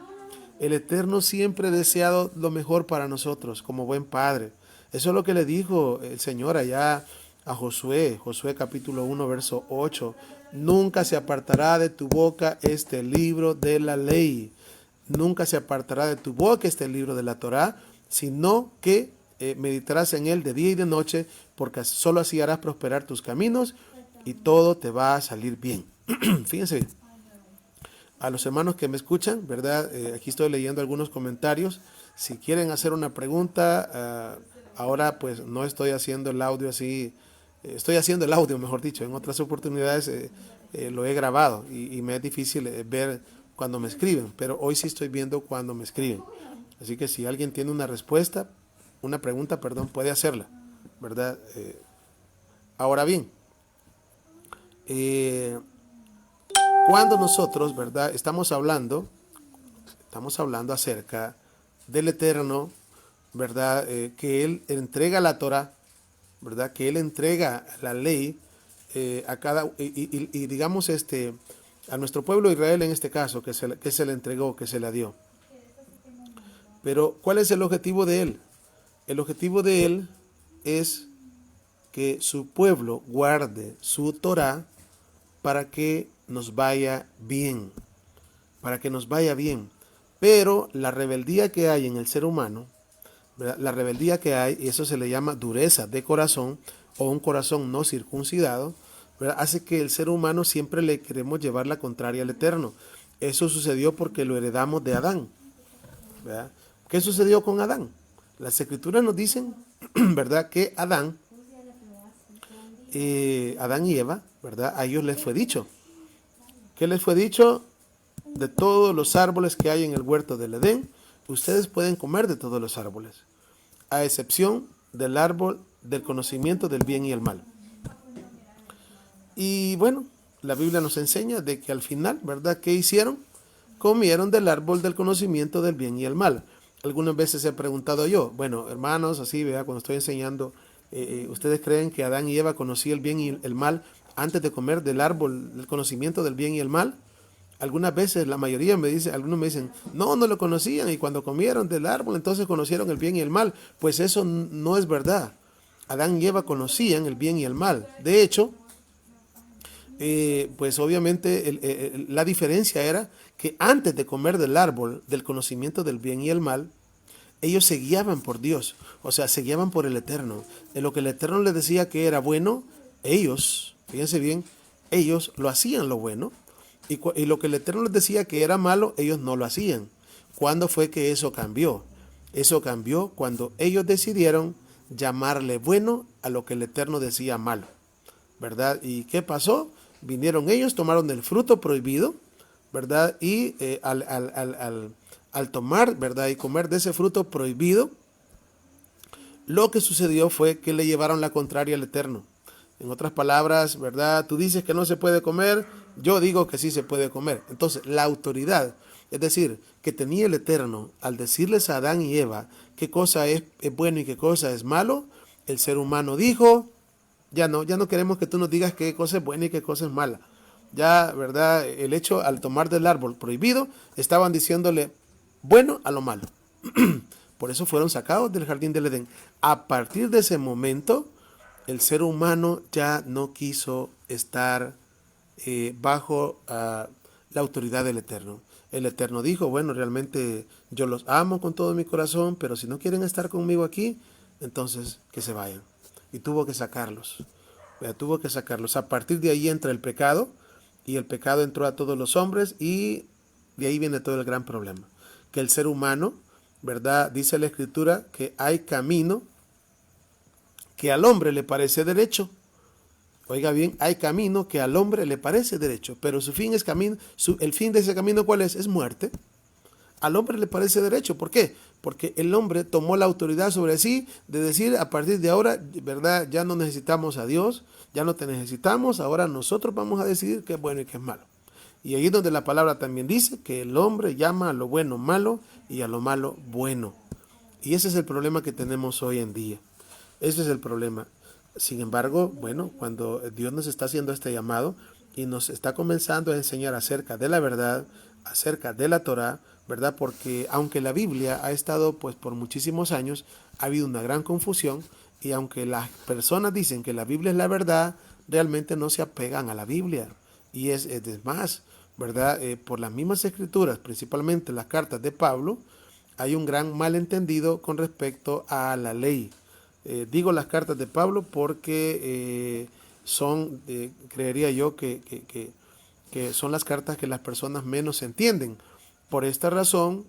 El Eterno siempre ha deseado lo mejor para nosotros, como buen padre. Eso es lo que le dijo el Señor allá a Josué, Josué capítulo 1, verso 8. Nunca se apartará de tu boca este libro de la ley. Nunca se apartará de tu boca este libro de la Torá, sino que meditarás en él de día y de noche, porque solo así harás prosperar tus caminos y todo te va a salir bien. Fíjense bien. A los hermanos que me escuchan, ¿verdad? Aquí estoy leyendo algunos comentarios. Si quieren hacer una pregunta, ahora pues no estoy haciendo el audio así, estoy haciendo el audio, mejor dicho. En otras oportunidades lo he grabado y me es difícil ver cuando me escriben, pero hoy sí estoy viendo cuando me escriben. Así que si alguien tiene una respuesta, una pregunta, perdón, puede hacerla, ¿verdad? Ahora bien, cuando nosotros, ¿verdad? Estamos hablando acerca del Eterno, ¿verdad? Que Él entrega la Torah, ¿verdad? Que Él entrega la ley a cada, y digamos, a nuestro pueblo de Israel en este caso, que se le entregó, que se le dio. Pero, ¿cuál es el objetivo de Él? El objetivo de Él es que su pueblo guarde su Torah para que nos vaya bien, para que nos vaya bien. Pero la rebeldía que hay en el ser humano, ¿verdad? La rebeldía que hay, y eso se le llama dureza de corazón o un corazón no circuncidado, ¿verdad? Hace que el ser humano siempre le queremos llevar la contraria al Eterno. Eso sucedió porque lo heredamos de Adán, ¿verdad? ¿Qué sucedió con Adán? Las escrituras nos dicen, ¿verdad? Que Adán y Eva, ¿verdad? A ellos les fue dicho. ¿Qué les fue dicho? De todos los árboles que hay en el huerto del Edén, ustedes pueden comer de todos los árboles, a excepción del árbol del conocimiento del bien y el mal. Y bueno, la Biblia nos enseña de que al final, ¿verdad? ¿Qué hicieron? Comieron del árbol del conocimiento del bien y el mal. Algunas veces he preguntado yo, bueno, hermanos, así, ¿verdad? Cuando estoy enseñando ¿Ustedes creen que Adán y Eva conocían el bien y el mal antes de comer del árbol, del conocimiento del bien y el mal? Algunas veces, la mayoría algunos me dicen, no, no lo conocían y cuando comieron del árbol entonces conocieron el bien y el mal. Pues eso no es verdad. Adán y Eva conocían el bien y el mal. De hecho, pues obviamente la diferencia era que antes de comer del árbol del conocimiento del bien y el mal, ellos se guiaban por Dios, o sea, se guiaban por el Eterno. En lo que el Eterno les decía que era bueno, ellos, fíjense bien, ellos lo hacían lo bueno, y lo que el Eterno les decía que era malo, ellos no lo hacían. ¿Cuándo fue que eso cambió? Eso cambió cuando ellos decidieron llamarle bueno a lo que el Eterno decía malo, ¿verdad? ¿Y qué pasó? Vinieron ellos, tomaron el fruto prohibido, ¿verdad? Y al tomar, ¿verdad? Y comer de ese fruto prohibido, lo que sucedió fue que le llevaron la contraria al Eterno. En otras palabras, ¿verdad? Tú dices que no se puede comer, yo digo que sí se puede comer. Entonces, la autoridad, es decir, que tenía el Eterno al decirles a Adán y Eva qué cosa es bueno y qué cosa es malo, el ser humano dijo, ya no queremos que tú nos digas qué cosa es buena y qué cosa es mala. Ya, ¿verdad? El hecho, al tomar del árbol prohibido, estaban diciéndole bueno a lo malo. Por eso fueron sacados del jardín del Edén. A partir de ese momento, el ser humano ya no quiso estar bajo la autoridad del Eterno. El Eterno dijo, bueno, realmente yo los amo con todo mi corazón, pero si no quieren estar conmigo aquí, entonces que se vayan. Y tuvo que sacarlos. Tuvo que sacarlos. A partir de ahí entra el pecado, y el pecado entró a todos los hombres, y de ahí viene todo el gran problema. Que el ser humano, ¿verdad? Dice la Escritura que hay camino que al hombre le parece derecho. Oiga bien, hay camino que al hombre le parece derecho, pero su fin es camino, el fin de ese camino, ¿cuál es? Es muerte. Al hombre le parece derecho. ¿Por qué? Porque el hombre tomó la autoridad sobre sí de decir, a partir de ahora, ¿verdad? Ya no necesitamos a Dios, ya no te necesitamos, ahora nosotros vamos a decidir qué es bueno y qué es malo. Y ahí es donde la palabra también dice que el hombre llama a lo bueno malo y a lo malo bueno. Y ese es el problema que tenemos hoy en día. Ese es el problema. Sin embargo, bueno, cuando Dios nos está haciendo este llamado y nos está comenzando a enseñar acerca de la verdad, acerca de la Torá, ¿verdad? Porque aunque la Biblia ha estado pues por muchísimos años, ha habido una gran confusión, y aunque las personas dicen que la Biblia es la verdad, realmente no se apegan a la Biblia. Y es más, ¿verdad? Por las mismas escrituras, principalmente las cartas de Pablo, hay un gran malentendido con respecto a la ley. Digo las cartas de Pablo porque son, creería yo, que son las cartas que las personas menos entienden. Por esta razón,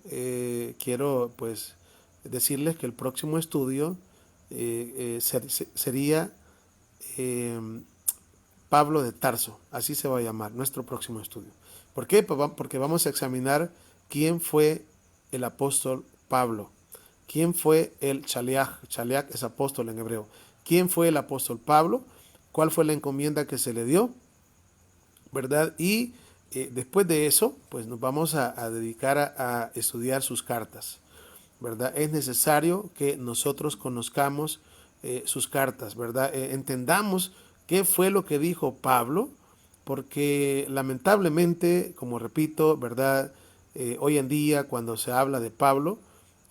quiero pues decirles que el próximo estudio sería Pablo de Tarso, así se va a llamar nuestro próximo estudio. ¿Por qué? Porque vamos a examinar quién fue el apóstol Pablo. ¿Quién fue el Shaliach? Shaliach es apóstol en hebreo. ¿Quién fue el apóstol Pablo? ¿Cuál fue la encomienda que se le dio? ¿Verdad? Y después de eso, pues nos vamos a dedicar a estudiar sus cartas. ¿Verdad? Es necesario que nosotros conozcamos sus cartas, ¿verdad? Entendamos qué fue lo que dijo Pablo, porque lamentablemente, como repito, ¿verdad? Hoy en día, cuando se habla de Pablo,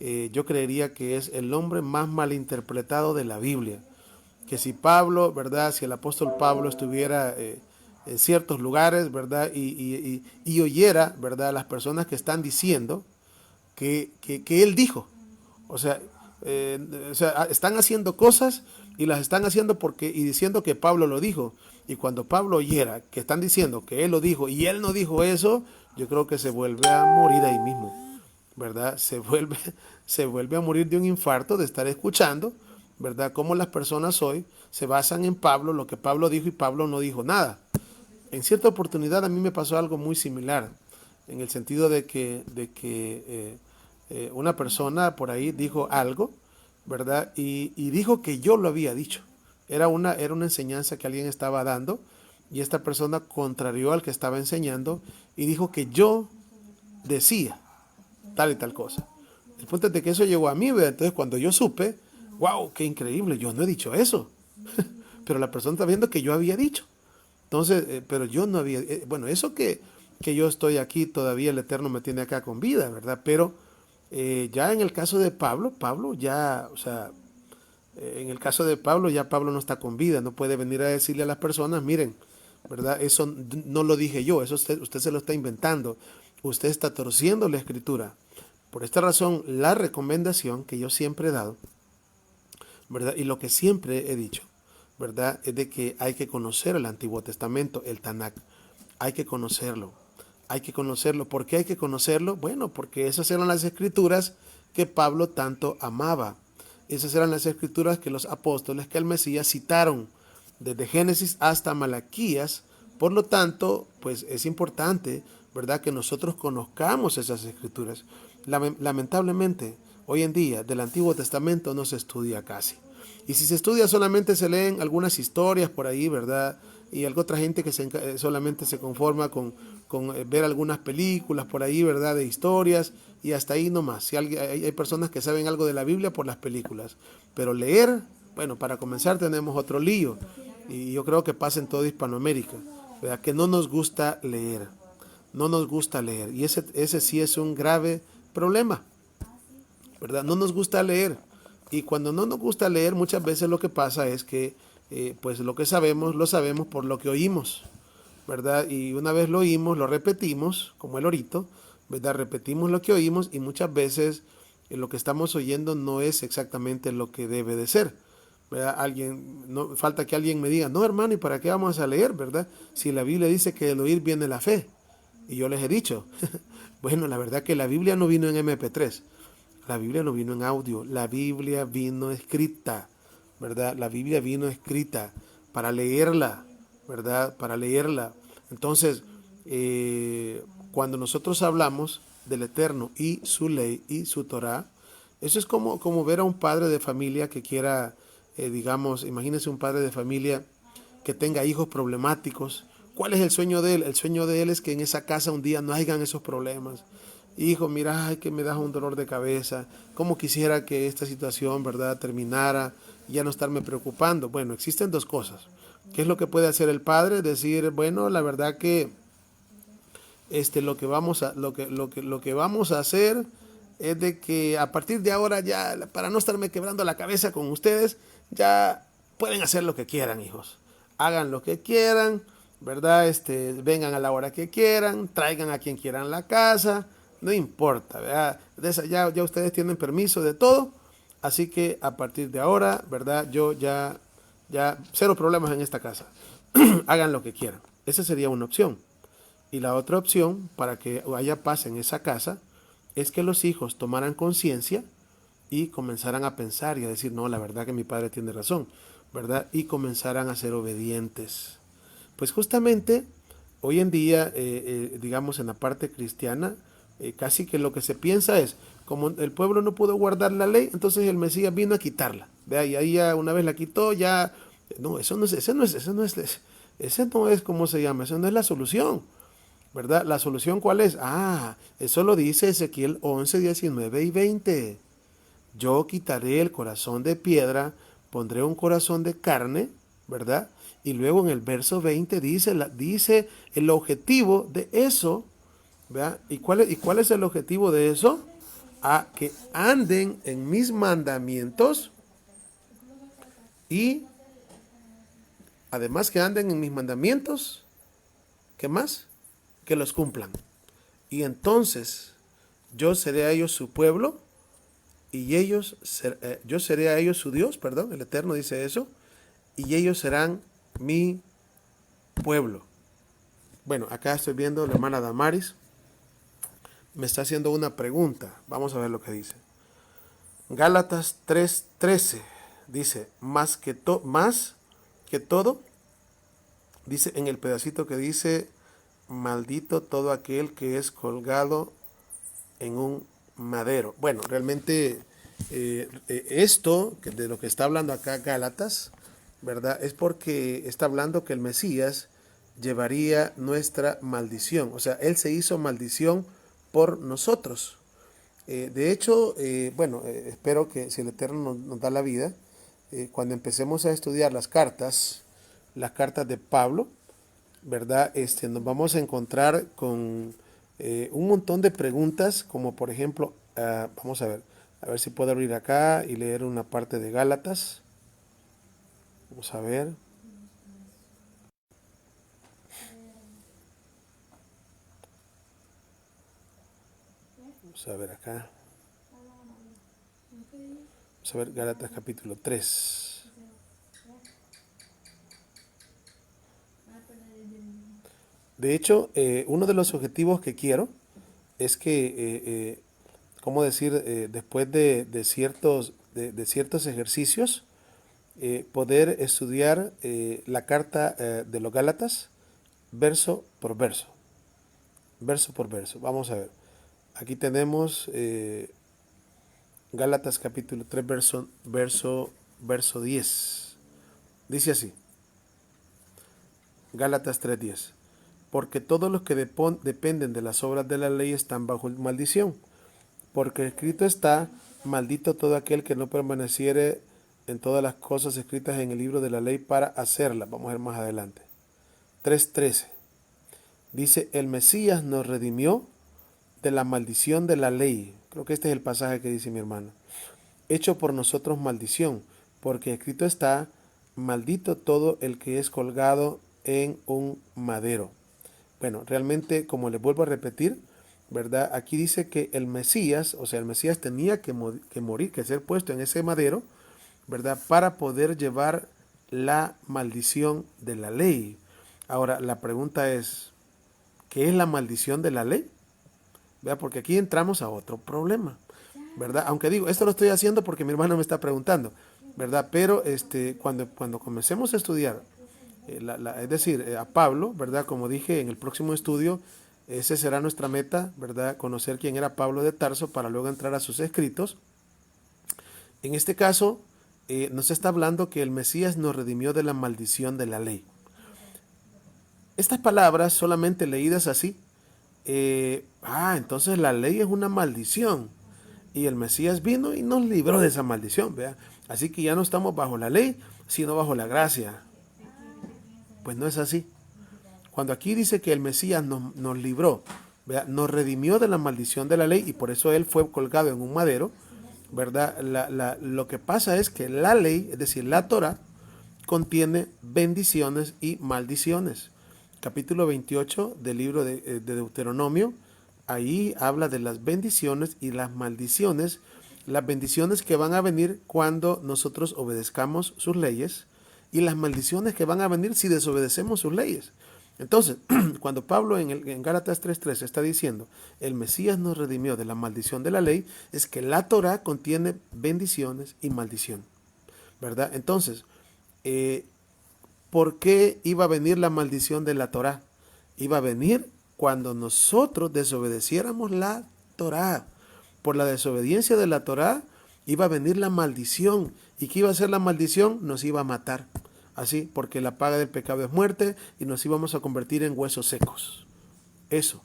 yo creería que es el hombre más malinterpretado de la Biblia. Que si Pablo, ¿verdad? Si el apóstol Pablo estuviera en ciertos lugares, ¿verdad? Y oyera, ¿verdad? Las personas que están diciendo que él dijo. O sea, están haciendo cosas y las están haciendo y diciendo que Pablo lo dijo. Y cuando Pablo oyera que están diciendo que él lo dijo y él no dijo eso, yo creo que se vuelve a morir ahí mismo, ¿verdad? Se vuelve a morir de un infarto de estar escuchando, ¿verdad? Cómo las personas hoy se basan en Pablo, lo que Pablo dijo, y Pablo no dijo nada. En cierta oportunidad a mí me pasó algo muy similar, en el sentido de que una persona por ahí dijo algo, ¿verdad? Y dijo que yo lo había dicho. Era una enseñanza que alguien estaba dando, y esta persona contrarió al que estaba enseñando y dijo que yo decía tal y tal cosa. El punto es de que eso llegó a mí, ¿verdad? Entonces cuando yo supe, wow, qué increíble, yo no he dicho eso. Pero la persona está viendo que yo había dicho. Entonces, pero yo no había, bueno, eso que yo estoy aquí, todavía el Eterno me tiene acá con vida, ¿verdad? Pero ya en el caso de Pablo, Pablo ya, o sea, en el caso de Pablo, ya Pablo no está con vida, no puede venir a decirle a las personas, miren, ¿verdad? Eso no lo dije yo, eso usted se lo está inventando, usted está torciendo la escritura. Por esta razón, la recomendación que yo siempre he dado, ¿verdad? Y lo que siempre he dicho, ¿verdad? Es de que hay que conocer el Antiguo Testamento, el Tanakh. Hay que conocerlo. Hay que conocerlo. ¿Por qué hay que conocerlo? Bueno, porque esas eran las escrituras que Pablo tanto amaba. Esas eran las escrituras que los apóstoles, que el Mesías citaron desde Génesis hasta Malaquías. Por lo tanto, pues es importante, ¿verdad?, que nosotros conozcamos esas escrituras. Lamentablemente, hoy en día, del Antiguo Testamento no se estudia casi. Y si se estudia, solamente se leen algunas historias por ahí, ¿verdad? Y hay otra gente que solamente se conforma con ver algunas películas por ahí, ¿verdad? De historias, y hasta ahí nomás. Si hay personas que saben algo de la Biblia por las películas. Pero leer, bueno, para comenzar tenemos otro lío. Y yo creo que pasa en toda Hispanoamérica, ¿verdad? Que no nos gusta leer. No nos gusta leer. Y ese sí es un grave problema, ¿verdad? No nos gusta leer. Y cuando no nos gusta leer, muchas veces lo que pasa es que pues lo que sabemos, lo sabemos por lo que oímos, ¿verdad? Y una vez lo oímos, lo repetimos, como el orito, ¿verdad? Repetimos lo que oímos y muchas veces lo que estamos oyendo no es exactamente lo que debe de ser, ¿verdad? No, falta que alguien me diga, no, hermano, ¿y para qué vamos a leer, verdad? Si la Biblia dice que del oír viene la fe. Y yo les he dicho, bueno, la verdad que la Biblia no vino en MP3. La Biblia no vino en audio, la Biblia vino escrita, ¿verdad? La Biblia vino escrita para leerla, ¿verdad? Para leerla. Entonces, cuando nosotros hablamos del Eterno y su ley y su Torah, eso es como ver a un padre de familia que quiera, digamos, imagínense un padre de familia que tenga hijos problemáticos. ¿Cuál es el sueño de él? El sueño de él es que en esa casa un día no hayan esos problemas. Hijo, mira, ay, que me das un dolor de cabeza. ¿Cómo quisiera que esta situación, verdad, terminara y ya no estarme preocupando? Bueno, existen dos cosas. ¿Qué es lo que puede hacer el padre? Decir, bueno, la verdad que lo que vamos a hacer es de que a partir de ahora ya, para no estarme quebrando la cabeza con ustedes, ya pueden hacer lo que quieran, hijos. Hagan lo que quieran, ¿verdad? Vengan a la hora que quieran, traigan a quien quieran la casa, no importa, ¿verdad? Ya ustedes tienen permiso de todo, así que a partir de ahora, ¿verdad? Yo ya cero problemas en esta casa. Hagan lo que quieran. Esa sería una opción. Y la otra opción, para que haya paz en esa casa, es que los hijos tomaran conciencia y comenzaran a pensar y a decir, no, la verdad que mi padre tiene razón, ¿verdad? Y comenzaran a ser obedientes. Pues justamente hoy en día, digamos en la parte cristiana, casi que lo que se piensa es, como el pueblo no pudo guardar la ley, entonces el Mesías vino a quitarla. ¿Vea? Y ahí ya una vez la quitó, ya, no, ese no es, ¿cómo se llama? Eso no es la solución. ¿Verdad? ¿La solución cuál es? Ah, eso lo dice Ezequiel 11, 19 y 20. Yo quitaré el corazón de piedra, pondré un corazón de carne, ¿verdad? Y luego en el verso 20 dice el objetivo de eso, ¿verdad? ¿Y cuál es el objetivo de eso? A que anden en mis mandamientos y además que anden en mis mandamientos, ¿qué más? Que los cumplan. Y entonces yo seré a ellos su pueblo y yo seré a ellos su Dios, perdón, el Eterno dice eso, y ellos serán mi pueblo. Bueno, acá estoy viendo la hermana Damaris, me está haciendo una pregunta, vamos a ver lo que dice. Gálatas 3:13 dice, más que todo, dice en el pedacito que dice, maldito todo aquel que es colgado en un madero. Bueno, realmente esto de lo que está hablando acá Gálatas, ¿verdad? Es porque está hablando que el Mesías llevaría nuestra maldición. O sea, Él se hizo maldición por nosotros. De hecho, bueno, espero que si el Eterno nos da la vida, cuando empecemos a estudiar las cartas de Pablo, ¿verdad? Nos vamos a encontrar con un montón de preguntas, como por ejemplo, vamos a ver si puedo abrir acá y leer una parte de Gálatas. Vamos a ver. Vamos a ver acá. Vamos a ver Gálatas capítulo 3. De hecho, uno de los objetivos que quiero es que, ¿cómo decir? Después de ciertos ejercicios, poder estudiar la carta de los Gálatas verso por verso. Verso por verso. Vamos a ver. Aquí tenemos Gálatas capítulo 3, verso 10. Dice así. Gálatas 3:10. Porque todos los que dependen de las obras de la ley están bajo maldición. Porque escrito está, maldito todo aquel que no permaneciere en todas las cosas escritas en el libro de la ley para hacerlas. Vamos a ver más adelante. 3:13. Dice, el Mesías nos redimió de la maldición de la ley. Creo que este es el pasaje que dice mi hermano. Hecho por nosotros maldición, porque escrito está, maldito todo el que es colgado en un madero. Bueno, realmente, como les vuelvo a repetir, ¿verdad? Aquí dice que el Mesías, o sea, el Mesías tenía que morir, que ser puesto en ese madero, ¿verdad? Para poder llevar la maldición de la ley. Ahora, la pregunta es, ¿qué es la maldición de la ley? ¿Vea? Porque aquí entramos a otro problema, ¿verdad? Aunque digo, esto lo estoy haciendo porque mi hermano me está preguntando, ¿verdad? Pero cuando comencemos a estudiar, es decir, a Pablo, ¿verdad? Como dije en el próximo estudio, ese será nuestra meta, ¿verdad? Conocer quién era Pablo de Tarso para luego entrar a sus escritos. En este caso, nos está hablando que el Mesías nos redimió de la maldición de la ley. Estas palabras solamente leídas así, entonces la ley es una maldición y el Mesías vino y nos libró de esa maldición, ¿vea? Así que ya no estamos bajo la ley, sino bajo la gracia. Pues no es así. Cuando aquí dice que el Mesías nos libró, ¿verdad? Nos redimió de la maldición de la ley y por eso él fue colgado en un madero, ¿verdad? Lo que pasa es que la ley, es decir, la Torah, contiene bendiciones y maldiciones. Capítulo 28 del libro de Deuteronomio, ahí habla de las bendiciones y las maldiciones que van a venir cuando nosotros obedezcamos sus leyes y las maldiciones que van a venir si desobedecemos sus leyes. Entonces, cuando Pablo en Gálatas 3:3 está diciendo, el Mesías nos redimió de la maldición de la ley, es que la Torah contiene bendiciones y maldición, ¿verdad? Entonces, ¿por qué iba a venir la maldición de la Torah? Iba a venir cuando nosotros desobedeciéramos la Torah. Por la desobediencia de la Torah iba a venir la maldición. ¿Y qué iba a ser la maldición? Nos iba a matar. Así, porque la paga del pecado es muerte y nos íbamos a convertir en huesos secos. Eso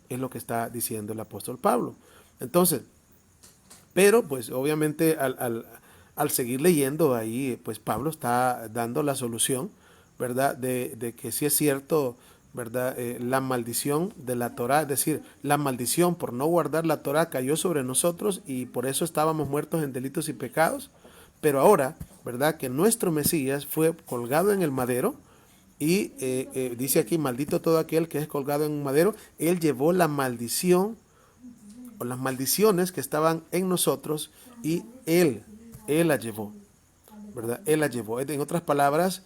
es lo que está diciendo el apóstol Pablo. Entonces, pero pues obviamente al seguir leyendo ahí, pues Pablo está dando la solución, ¿verdad? De que sí es cierto, ¿verdad? La maldición de la Torah, es decir, la maldición por no guardar la Torah cayó sobre nosotros y por eso estábamos muertos en delitos y pecados. Pero ahora, ¿verdad? Que nuestro Mesías fue colgado en el madero y dice aquí, maldito todo aquel que es colgado en un madero. Él llevó la maldición o las maldiciones que estaban en nosotros y Él la llevó, ¿verdad? Él la llevó. En otras palabras,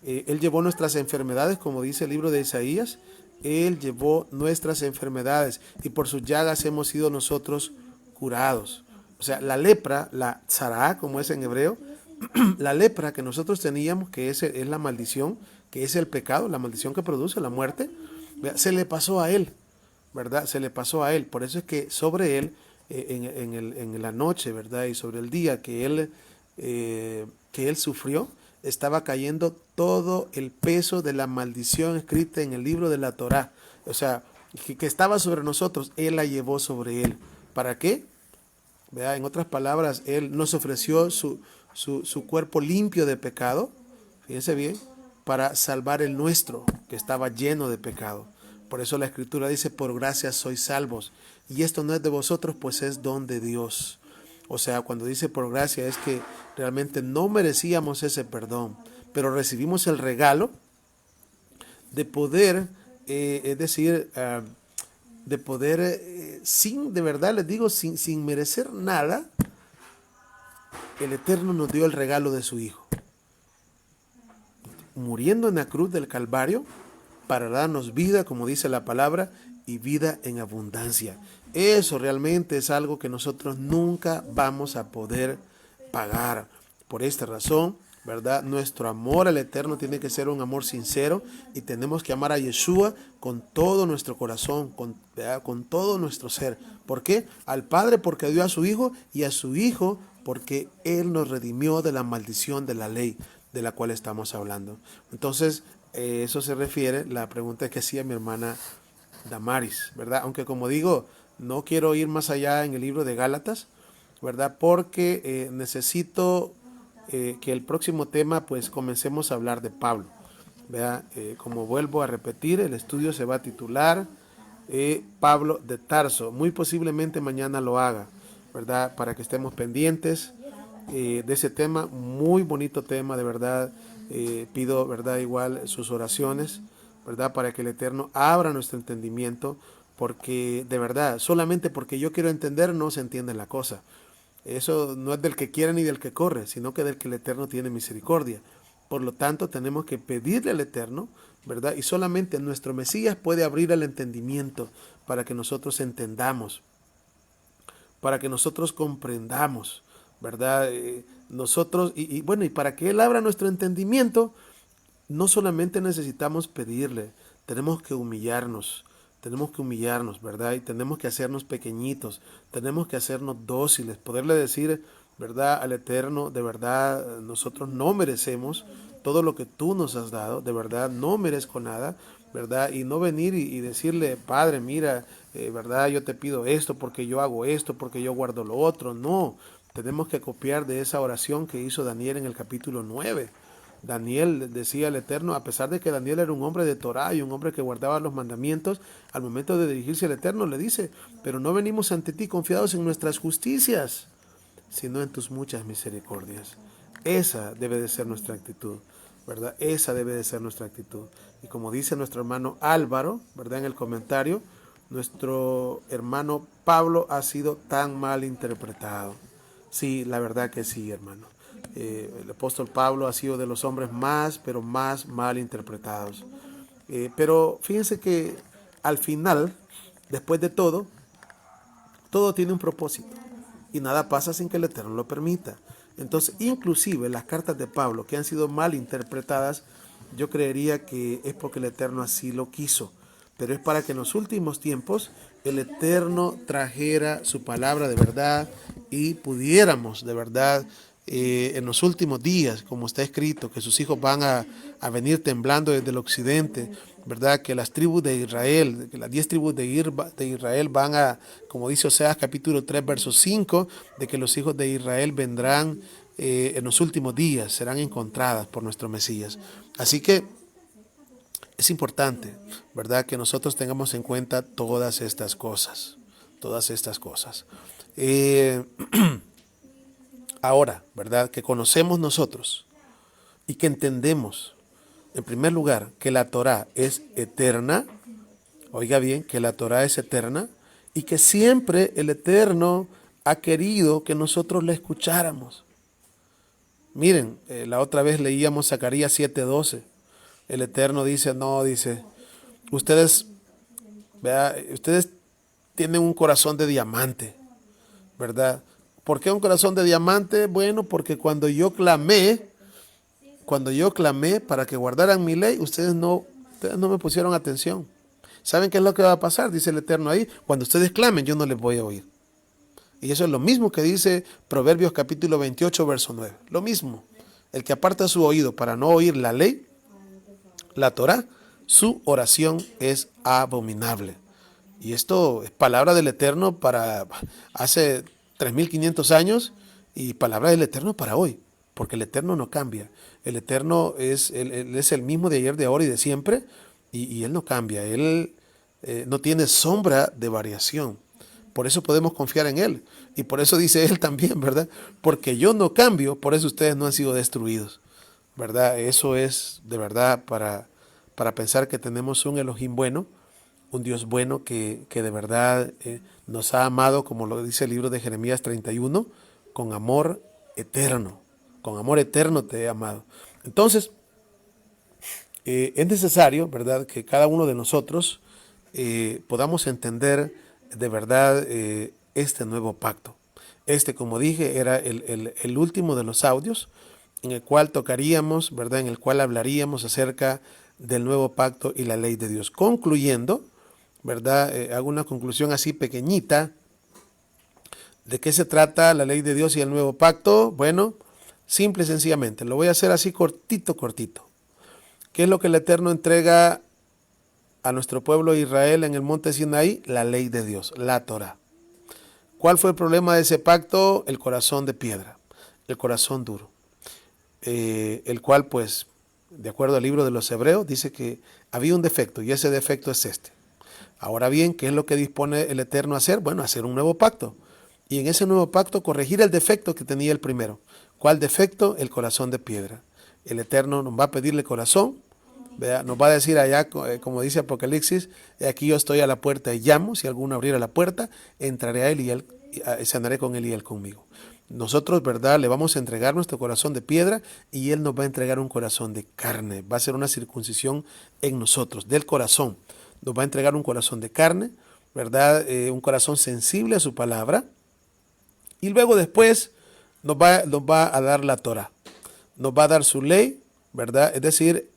Él llevó nuestras enfermedades, como dice el libro de Isaías. Él llevó nuestras enfermedades y por sus llagas hemos sido nosotros curados. O sea, la lepra, la tzara, como es en hebreo, la lepra que nosotros teníamos, que es la maldición, que es el pecado, la maldición que produce la muerte, se le pasó a Él, ¿verdad? Se le pasó a Él. Por eso es que sobre Él, en la noche, ¿verdad? Y sobre el día que Él sufrió, estaba cayendo todo el peso de la maldición escrita en el libro de la Torá. O sea, que estaba sobre nosotros, Él la llevó sobre Él. ¿Para qué? ¿verdad? En otras palabras, Él nos ofreció su cuerpo limpio de pecado, fíjense bien, para salvar el nuestro, que estaba lleno de pecado. Por eso la Escritura dice, por gracia sois salvos. Y esto no es de vosotros, pues es don de Dios. O sea, cuando dice por gracia es que realmente no merecíamos ese perdón, pero recibimos el regalo de poder, es decir, de poder, sin, de verdad les digo, sin merecer nada, el Eterno nos dio el regalo de su Hijo, muriendo en la cruz del Calvario para darnos vida, como dice la palabra, y vida en abundancia. Eso realmente es algo que nosotros nunca vamos a poder pagar. Por esta razón, ¿verdad? Nuestro amor al Eterno tiene que ser un amor sincero y tenemos que amar a Yeshua con todo nuestro corazón, con todo nuestro ser. ¿Por qué? Al Padre porque dio a su Hijo y a su Hijo porque Él nos redimió de la maldición de la ley de la cual estamos hablando. Entonces, eso se refiere, la pregunta que hacía mi hermana Damaris, ¿verdad? Aunque como digo, no quiero ir más allá en el libro de Gálatas, ¿verdad? Porque necesito que el próximo tema pues comencemos a hablar de Pablo, ¿verdad? Como vuelvo a repetir, el estudio se va a titular Pablo de Tarso. Muy posiblemente mañana lo haga, ¿verdad? Para que estemos pendientes de ese tema, muy bonito tema, de verdad. Pido, ¿verdad? Igual sus oraciones, ¿verdad? Para que el Eterno abra nuestro entendimiento, porque de verdad, solamente porque yo quiero entender no se entiende la cosa. Eso no es del que quiere ni del que corre, sino que del que el Eterno tiene misericordia. Por lo tanto, tenemos que pedirle al Eterno, ¿verdad? Y solamente nuestro Mesías puede abrir el entendimiento para que nosotros entendamos, para que nosotros comprendamos, ¿verdad? Nosotros, bueno, y para que Él abra nuestro entendimiento, no solamente necesitamos pedirle, tenemos que humillarnos, ¿verdad? Y tenemos que hacernos pequeñitos, tenemos que hacernos dóciles, poderle decir, ¿verdad? Al Eterno, de verdad, nosotros no merecemos todo lo que tú nos has dado, de verdad, no merezco nada, ¿verdad? Y no venir y decirle, Padre, mira, ¿verdad? Yo te pido esto porque yo hago esto, porque yo guardo lo otro. No, tenemos que copiar de esa oración que hizo Daniel en el capítulo 9. Daniel decía al Eterno, a pesar de que Daniel era un hombre de Torá y un hombre que guardaba los mandamientos, al momento de dirigirse al Eterno le dice, pero no venimos ante ti confiados en nuestras justicias, sino en tus muchas misericordias. Esa debe de ser nuestra actitud, ¿verdad? Esa debe de ser nuestra actitud. Y como dice nuestro hermano Álvaro, ¿verdad? En el comentario, nuestro hermano Pablo ha sido tan mal interpretado. Sí, la verdad que sí, hermano. El apóstol Pablo ha sido de los hombres más, pero más mal interpretados. Pero fíjense que al final, después de todo, todo tiene un propósito y nada pasa sin que el Eterno lo permita. Entonces, inclusive las cartas de Pablo que han sido mal interpretadas, yo creería que es porque el Eterno así lo quiso. Pero es para que en los últimos tiempos el Eterno trajera su palabra de verdad y pudiéramos de verdad en los últimos días, como está escrito, que sus hijos van a venir temblando desde el occidente, ¿verdad? Que las tribus de Israel, que las 10 tribus de Israel van a, como dice Oseas capítulo 3, verso 5, de que los hijos de Israel vendrán en los últimos días, serán encontradas por nuestro Mesías. Así que es importante, ¿verdad? Que nosotros tengamos en cuenta todas estas cosas, todas estas cosas. Ahora, ¿verdad? Que conocemos nosotros y que entendemos, en primer lugar, que la Torá es eterna. Oiga bien, que la Torá es eterna y que siempre el Eterno ha querido que nosotros la escucháramos. Miren, la otra vez leíamos Zacarías 7:12. El Eterno dice, no, dice, ustedes, ¿verdad? Ustedes tienen un corazón de diamante, ¿verdad? ¿Por qué un corazón de diamante? Bueno, porque cuando yo clamé para que guardaran mi ley, ustedes no me pusieron atención. ¿Saben qué es lo que va a pasar? Dice el Eterno ahí. Cuando ustedes clamen, yo no les voy a oír. Y eso es lo mismo que dice Proverbios capítulo 28, verso 9. Lo mismo. El que aparta su oído para no oír la ley, la Torá, su oración es abominable. Y esto es palabra del Eterno para hace 3.500 años y palabra del Eterno para hoy, porque el Eterno no cambia. El Eterno él es el mismo de ayer, de ahora y de siempre, y Él no cambia. Él no tiene sombra de variación. Por eso podemos confiar en Él. Y por eso dice Él también, ¿verdad? Porque yo no cambio, por eso ustedes no han sido destruidos, ¿verdad? Eso es de verdad para pensar que tenemos un Elohim bueno, un Dios bueno que de verdad nos ha amado, como lo dice el libro de Jeremías 31, con amor eterno. Con amor eterno te he amado. Entonces, es necesario, ¿verdad?, que cada uno de nosotros podamos entender de verdad este nuevo pacto. Este, como dije, era el último de los audios en el cual tocaríamos, ¿verdad?, en el cual hablaríamos acerca del nuevo pacto y la ley de Dios. Concluyendo, ¿verdad?, hago una conclusión así pequeñita. ¿De qué se trata la ley de Dios y el nuevo pacto? Bueno, simple y sencillamente, lo voy a hacer así cortito. ¿Qué es lo que el Eterno entrega a nuestro pueblo de Israel en el monte Sinaí? La ley de Dios, la Torá. ¿Cuál fue el problema de ese pacto? El corazón de piedra, el corazón duro, el cual, pues, de acuerdo al libro de los Hebreos, dice que había un defecto y ese defecto es este. Ahora bien, ¿qué es lo que dispone el Eterno a hacer? Bueno, hacer un nuevo pacto. Y en ese nuevo pacto corregir el defecto que tenía el primero. ¿Cuál defecto? El corazón de piedra. El Eterno nos va a pedirle corazón, ¿verdad? Nos va a decir allá, como dice Apocalipsis, aquí yo estoy a la puerta y llamo, si alguno abriera la puerta, entraré a él y él sanaré con él y él conmigo. Nosotros, ¿verdad?, le vamos a entregar nuestro corazón de piedra y Él nos va a entregar un corazón de carne. Va a ser una circuncisión en nosotros, del corazón. Nos va a entregar un corazón de carne, ¿verdad?, un corazón sensible a su palabra. Y luego después nos va a dar la Torah. Nos va a dar su ley, ¿verdad? Es decir,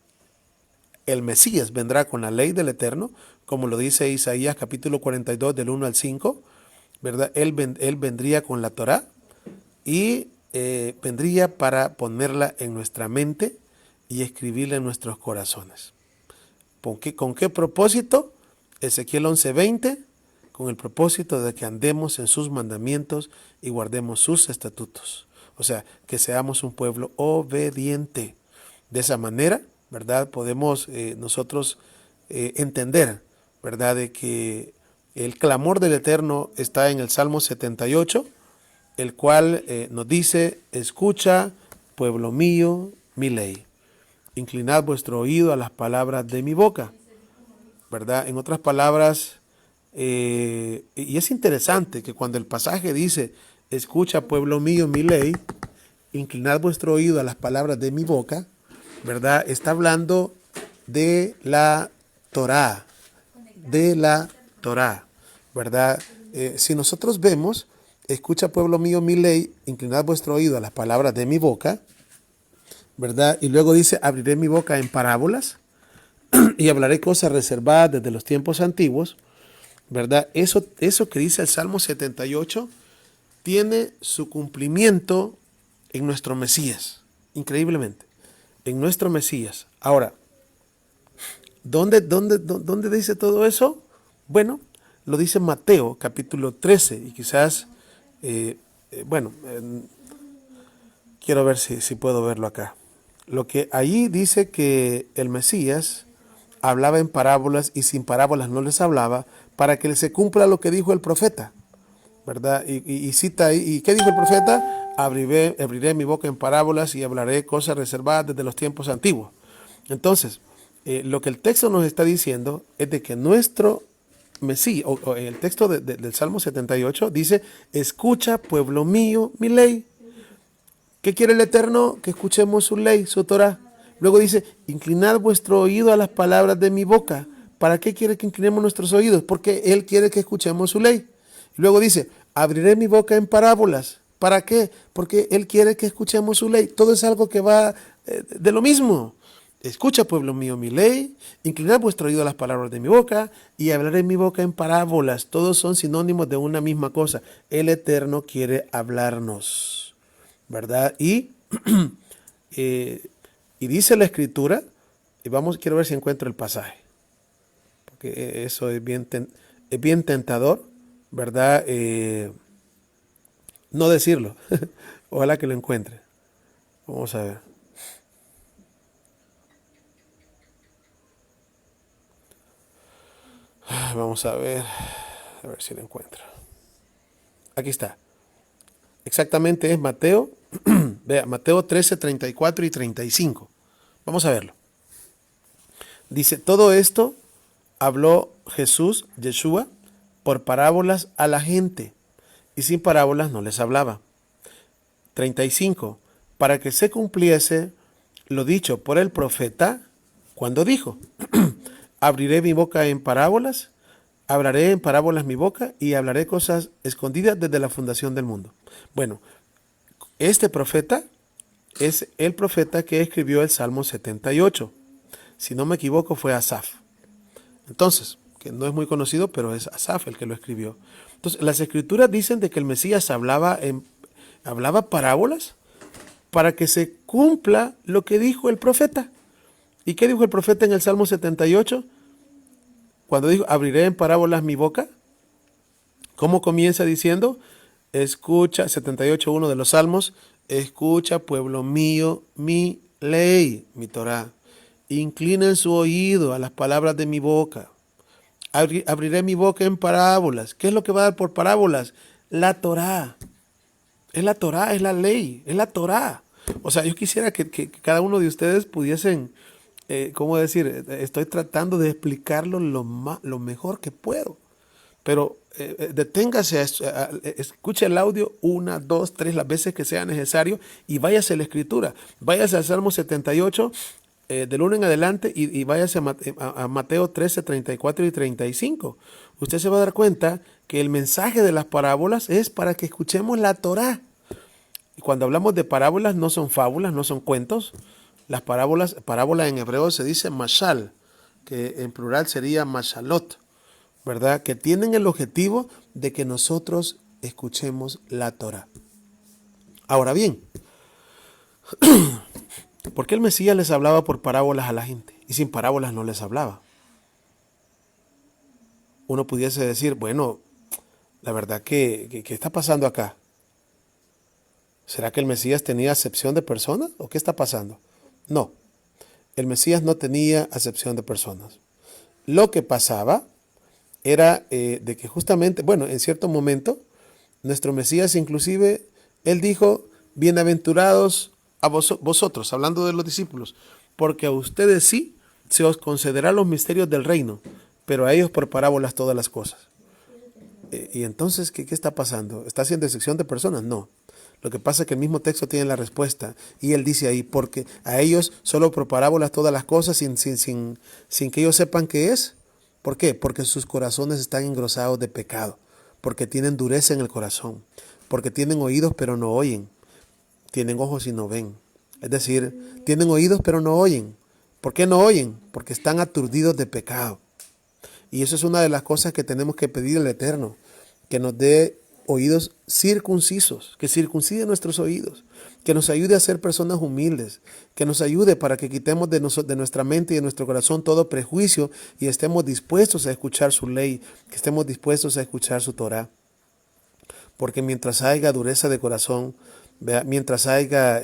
el Mesías vendrá con la ley del Eterno, como lo dice Isaías capítulo 42 del 1 al 5, ¿verdad? Él vendría con la Torah y vendría para ponerla en nuestra mente y escribirla en nuestros corazones. ¿Con qué propósito? Ezequiel 11:20, con el propósito de que andemos en sus mandamientos y guardemos sus estatutos. O sea, que seamos un pueblo obediente. De esa manera, ¿verdad?, podemos nosotros entender, ¿verdad?, de que el clamor del Eterno está en el Salmo 78, el cual nos dice: escucha, pueblo mío, mi ley. Inclinad vuestro oído a las palabras de mi boca, ¿verdad? En otras palabras, y es interesante que cuando el pasaje dice: escucha, pueblo mío, mi ley, inclinad vuestro oído a las palabras de mi boca, ¿verdad?, está hablando de la Torá, ¿verdad? Si nosotros vemos: escucha, pueblo mío, mi ley, inclinad vuestro oído a las palabras de mi boca, ¿verdad? Y luego dice: abriré mi boca en parábolas y hablaré cosas reservadas desde los tiempos antiguos, ¿verdad? Eso que dice el Salmo 78 tiene su cumplimiento en nuestro Mesías, increíblemente, en nuestro Mesías. Ahora, ¿dónde dice todo eso? Bueno, lo dice Mateo capítulo 13 y quizás, quiero ver si puedo verlo acá. Lo que allí dice que el Mesías hablaba en parábolas y sin parábolas no les hablaba, para que se cumpla lo que dijo el profeta, ¿verdad? Y cita ahí, ¿y qué dijo el profeta? Abriré mi boca en parábolas y hablaré cosas reservadas desde los tiempos antiguos. Entonces, lo que el texto nos está diciendo es de que nuestro Mesías, o el texto del Salmo 78 dice: escucha, pueblo mío, mi ley. ¿Qué quiere el Eterno? Que escuchemos su ley, su Torah. Luego dice: inclinad vuestro oído a las palabras de mi boca. ¿Para qué quiere que inclinemos nuestros oídos? Porque Él quiere que escuchemos su ley. Y luego dice: abriré mi boca en parábolas. ¿Para qué? Porque Él quiere que escuchemos su ley. Todo es algo que va de lo mismo. Escucha, pueblo mío, mi ley, inclinad vuestro oído a las palabras de mi boca y hablaré mi boca en parábolas. Todos son sinónimos de una misma cosa. El Eterno quiere hablarnos, ¿verdad? Y dice la Escritura, y quiero ver si encuentro el pasaje, porque eso es bien tentador, ¿verdad? no decirlo. Ojalá que lo encuentre. Vamos a ver. Vamos a ver si lo encuentro. Aquí está. Exactamente es Mateo, vea, Mateo 13, 34 y 35. Vamos a verlo. Dice, todo esto habló Jesús, Yeshua, por parábolas a la gente, y sin parábolas no les hablaba. 35. Para que se cumpliese lo dicho por el profeta, cuando dijo, abriré mi boca en parábolas, hablaré en parábolas mi boca y hablaré cosas escondidas desde la fundación del mundo. Bueno, este profeta es el profeta que escribió el Salmo 78. Si no me equivoco, fue Asaf. Entonces, que no es muy conocido, pero es Asaf el que lo escribió. Entonces, las escrituras dicen de que el Mesías hablaba parábolas para que se cumpla lo que dijo el profeta. ¿Y qué dijo el profeta en el Salmo 78? Cuando dijo, abriré en parábolas mi boca. ¿Cómo comienza diciendo? Escucha, 78.1 de los Salmos, escucha, pueblo mío, mi ley, mi Torah. Inclinen su oído a las palabras de mi boca. Abriré mi boca en parábolas. ¿Qué es lo que va a dar por parábolas? La Torah. Es la Torah, es la ley, es la Torah. O sea, yo quisiera que cada uno de ustedes pudiesen, ¿cómo decir? Estoy tratando de explicarlo lo mejor que puedo. Pero deténgase, escuche el audio 1, 2, 3, las veces que sea necesario y váyase a la escritura. Váyase al Salmo 78, del 1 en adelante y váyase a Mateo 13, 34 y 35. Usted se va a dar cuenta que el mensaje de las parábolas es para que escuchemos la Torah. Y cuando hablamos de parábolas no son fábulas, no son cuentos. Las parábola en hebreo se dice mashal, que en plural sería mashalot, ¿verdad? Que tienen el objetivo de que nosotros escuchemos la Torah. Ahora bien, ¿por qué el Mesías les hablaba por parábolas a la gente y sin parábolas no les hablaba? Uno pudiese decir, bueno, la verdad ¿qué está pasando acá? ¿Será que el Mesías tenía acepción de personas o qué está pasando? No, el Mesías no tenía acepción de personas. Lo que pasaba era de que justamente, bueno, en cierto momento, nuestro Mesías inclusive, él dijo, bienaventurados a vosotros, hablando de los discípulos, porque a ustedes sí se os concederá los misterios del reino, pero a ellos por parábolas todas las cosas. Y entonces, ¿qué está pasando? ¿Está haciendo excepción de personas? No. Lo que pasa es que el mismo texto tiene la respuesta y él dice ahí, porque a ellos solo por parábolas todas las cosas sin que ellos sepan qué es. ¿Por qué? Porque sus corazones están engrosados de pecado, porque tienen dureza en el corazón, porque tienen oídos pero no oyen, tienen ojos y no ven. Es decir, tienen oídos pero no oyen. ¿Por qué no oyen? Porque están aturdidos de pecado. Y eso es una de las cosas que tenemos que pedir al Eterno, que nos dé oídos circuncisos, que circuncide nuestros oídos, que nos ayude a ser personas humildes, que nos ayude para que quitemos de nuestra mente y de nuestro corazón todo prejuicio y estemos dispuestos a escuchar su ley, que estemos dispuestos a escuchar su Torah. Porque mientras haya dureza de corazón, mientras haya,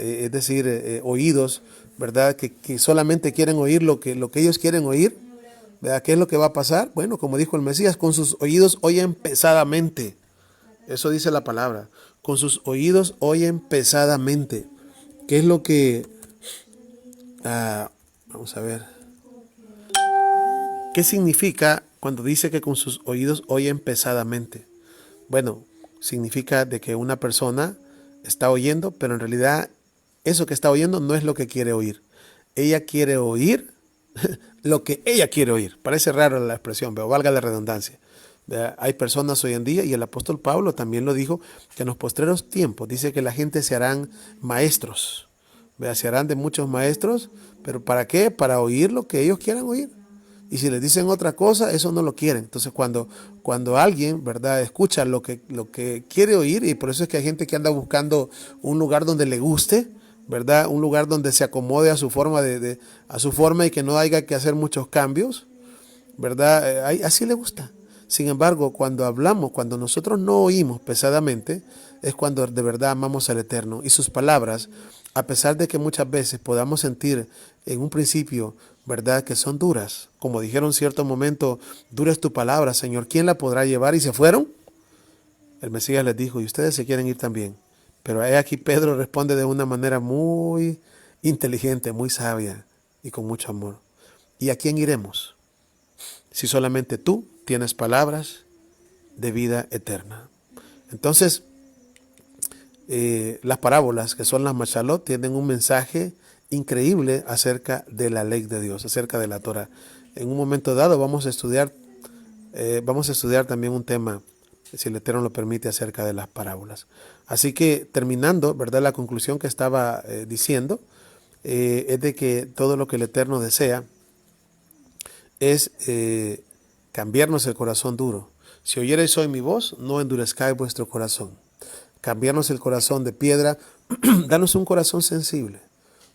oídos, ¿verdad? Que solamente quieren oír lo que ellos quieren oír, ¿verdad? ¿Qué es lo que va a pasar? Bueno, como dijo el Mesías, con sus oídos oyen pesadamente. Eso dice la palabra. Con sus oídos oyen pesadamente. ¿Qué es lo que... vamos a ver. ¿Qué significa cuando dice que con sus oídos oyen pesadamente? Bueno, significa de que una persona está oyendo, pero en realidad eso que está oyendo no es lo que quiere oír. Ella quiere oír lo que ella quiere oír. Parece raro la expresión, pero valga la redundancia. Hay personas hoy en día, y el apóstol Pablo también lo dijo, que en los postreros tiempos dice que la gente se harán maestros. Se harán de muchos maestros, pero ¿para qué? Para oír lo que ellos quieran oír. Y si les dicen otra cosa, eso no lo quieren. Entonces cuando alguien, ¿verdad?, escucha lo que quiere oír, y por eso es que hay gente que anda buscando un lugar donde le guste, ¿verdad?, un lugar donde se acomode a su forma a su forma y que no haya que hacer muchos cambios, ¿verdad? Así le gusta. Sin embargo, cuando hablamos, cuando nosotros no oímos pesadamente, es cuando de verdad amamos al Eterno. Y sus palabras, a pesar de que muchas veces podamos sentir en un principio, verdad, que son duras, como dijeron en cierto momento, dura es tu palabra, Señor, ¿quién la podrá llevar? Y se fueron. El Mesías les dijo, y ustedes se quieren ir también. Pero aquí Pedro responde de una manera muy inteligente, muy sabia y con mucho amor. ¿Y a quién iremos? Si solamente tú tienes palabras de vida eterna. Entonces, las parábolas, que son las Machalot, tienen un mensaje increíble acerca de la ley de Dios, acerca de la Torah. En un momento dado vamos a estudiar también un tema, si el Eterno lo permite, acerca de las parábolas. Así que terminando, ¿verdad? La conclusión que estaba diciendo es de que todo lo que el Eterno desea es cambiarnos el corazón duro. Si oyereis hoy mi voz, no endurezcáis vuestro corazón. Cambiarnos el corazón de piedra, danos un corazón sensible,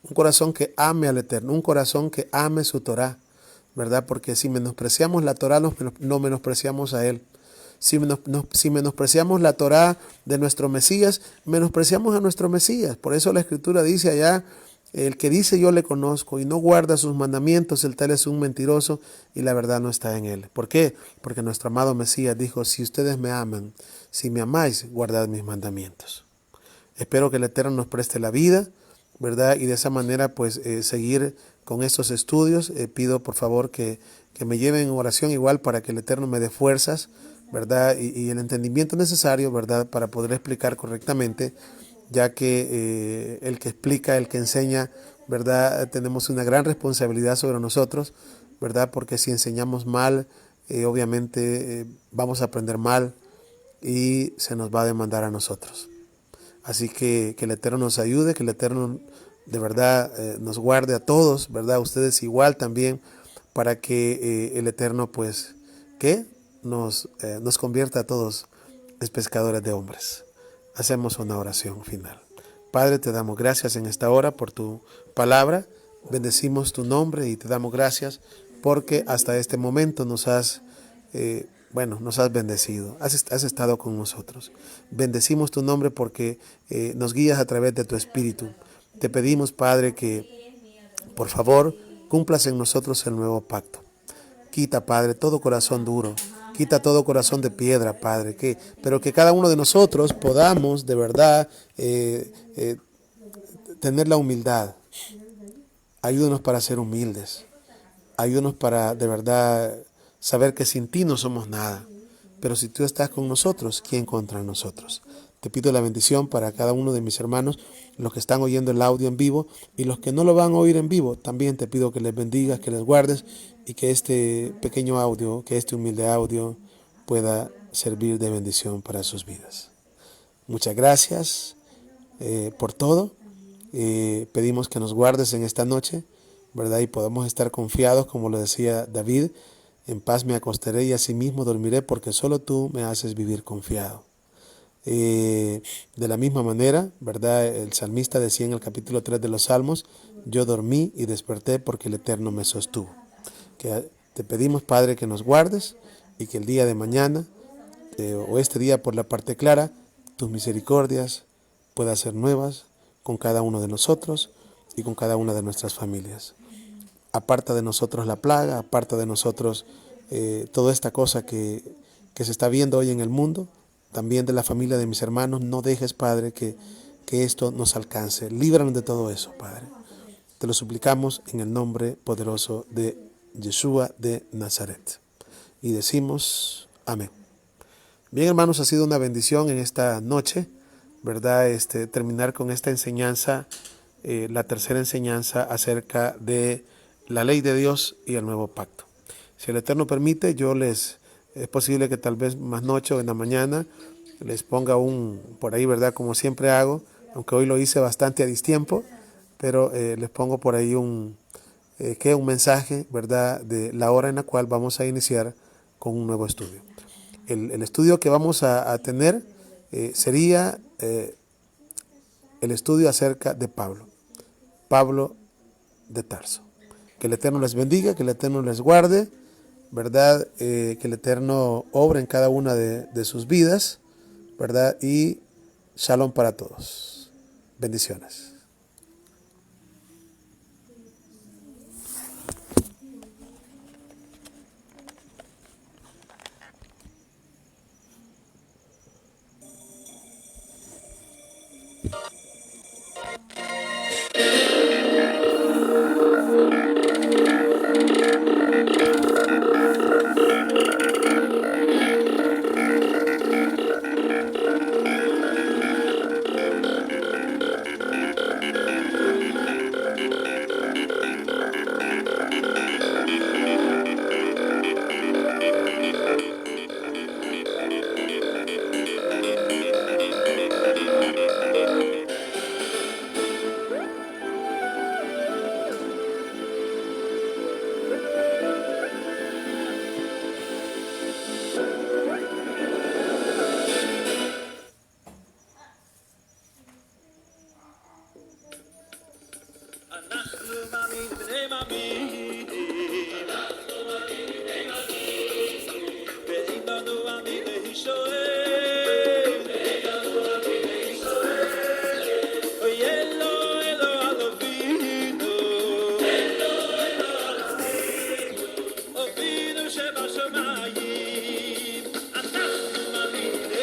un corazón que ame al Eterno, un corazón que ame su Torah, ¿verdad? Porque si menospreciamos la Torah, no menospreciamos a Él. Si menospreciamos la Torah de nuestro Mesías, menospreciamos a nuestro Mesías. Por eso la Escritura dice allá, el que dice yo le conozco y no guarda sus mandamientos, el tal es un mentiroso y la verdad no está en él. ¿Por qué? Porque nuestro amado Mesías dijo, si ustedes me aman, si me amáis, guardad mis mandamientos. Espero que el Eterno nos preste la vida, ¿verdad? Y de esa manera pues seguir con estos estudios. Pido por favor que me lleven en oración igual para que el Eterno me dé fuerzas, ¿verdad? Y el entendimiento necesario, ¿verdad? Para poder explicar correctamente, ya que el que explica, el que enseña, ¿verdad? Tenemos una gran responsabilidad sobre nosotros, ¿verdad? Porque si enseñamos mal, obviamente vamos a aprender mal y se nos va a demandar a nosotros. Así que el Eterno nos ayude, que el Eterno de verdad nos guarde a todos, ¿verdad? Ustedes igual también, para que el Eterno pues, que nos convierta a todos en pescadores de hombres. Hacemos una oración final. Padre, te damos gracias en esta hora por tu palabra. Bendecimos tu nombre y te damos gracias porque hasta este momento nos has bendecido. Has estado con nosotros. Bendecimos tu nombre porque nos guías a través de tu Espíritu. Te pedimos, Padre, que por favor cumplas en nosotros el nuevo pacto. Quita, Padre, todo corazón duro. Quita todo corazón de piedra, Padre, pero que cada uno de nosotros podamos de verdad tener la humildad. Ayúdanos para ser humildes. Ayúdanos para de verdad saber que sin ti no somos nada. Pero si tú estás con nosotros, ¿quién contra nosotros? Te pido la bendición para cada uno de mis hermanos, los que están oyendo el audio en vivo y los que no lo van a oír en vivo. También te pido que les bendigas, que les guardes y que este pequeño audio, que este humilde audio pueda servir de bendición para sus vidas. Muchas gracias por todo. Pedimos que nos guardes en esta noche, ¿verdad? Y podamos estar confiados, como lo decía David, en paz me acostaré y asimismo dormiré porque solo tú me haces vivir confiado. De la misma manera, ¿verdad? El salmista decía en el capítulo 3 de los Salmos, yo dormí y desperté porque el Eterno me sostuvo. Que te pedimos, Padre, que nos guardes y que el día de mañana, o este día por la parte clara, tus misericordias puedan ser nuevas con cada uno de nosotros y con cada una de nuestras familias. Aparta de nosotros la plaga, aparta de nosotros toda esta cosa que se está viendo hoy en el mundo, también de la familia de mis hermanos. No dejes, Padre, que esto nos alcance. Líbranos de todo eso, Padre. Te lo suplicamos en el nombre poderoso de Yeshua de Nazaret. Y decimos amén. Bien, hermanos, ha sido una bendición en esta noche, ¿verdad? Terminar con esta enseñanza, la tercera enseñanza acerca de la ley de Dios y el nuevo pacto. Si el Eterno permite, es posible que tal vez más noche o en la mañana les ponga por ahí, ¿verdad? Como siempre hago, aunque hoy lo hice bastante a distiempo, pero les pongo por ahí un mensaje, ¿verdad? De la hora en la cual vamos a iniciar con un nuevo estudio. El estudio que vamos a tener sería el estudio acerca de Pablo de Tarso. Que el Eterno les bendiga, que el Eterno les guarde ¿verdad? Que el Eterno obra en cada una de sus vidas, ¿verdad? Y shalom para todos. Bendiciones. אנחנו מאמינים בני מאמינים ואין לנו עמים להישואל אוי אלו אלוהינו אבינו שבשמיים אנחנו מאמינים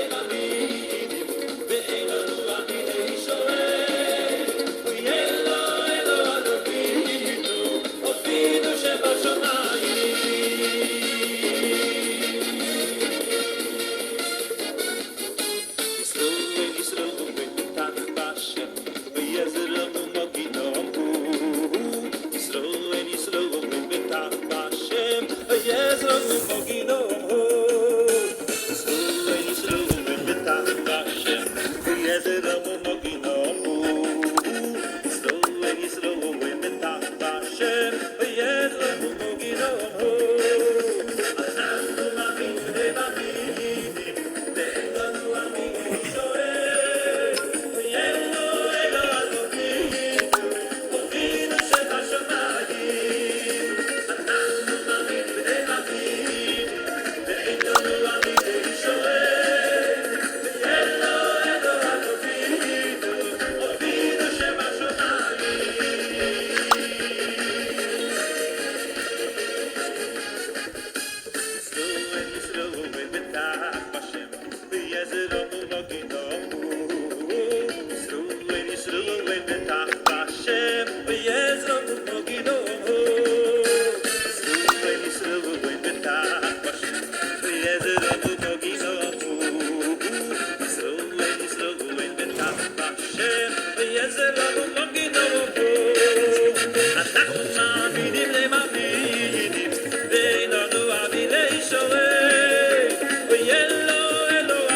בני מאמינים ואין לנו עמים להישואל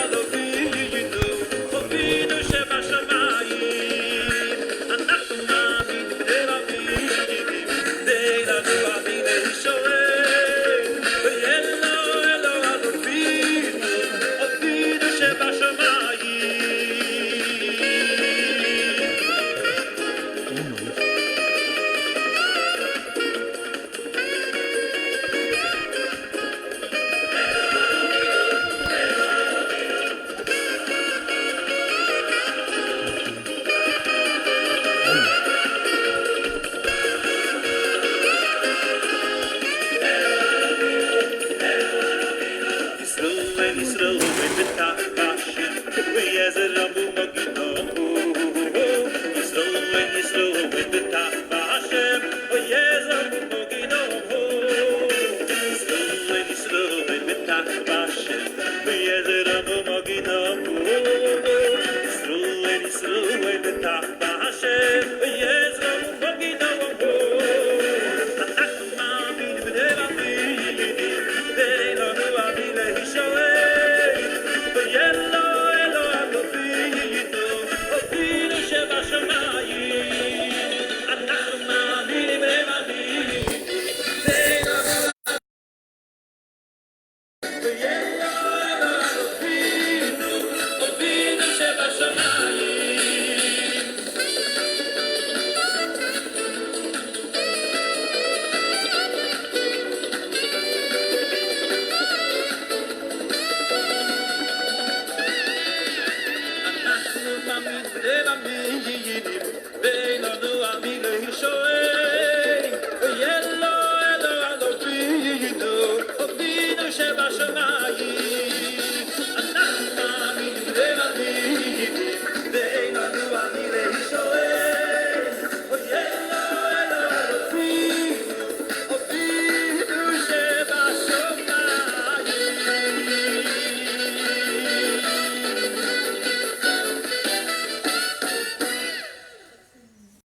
אוי אלו אלוהינו אבינו שבשמיים chemin.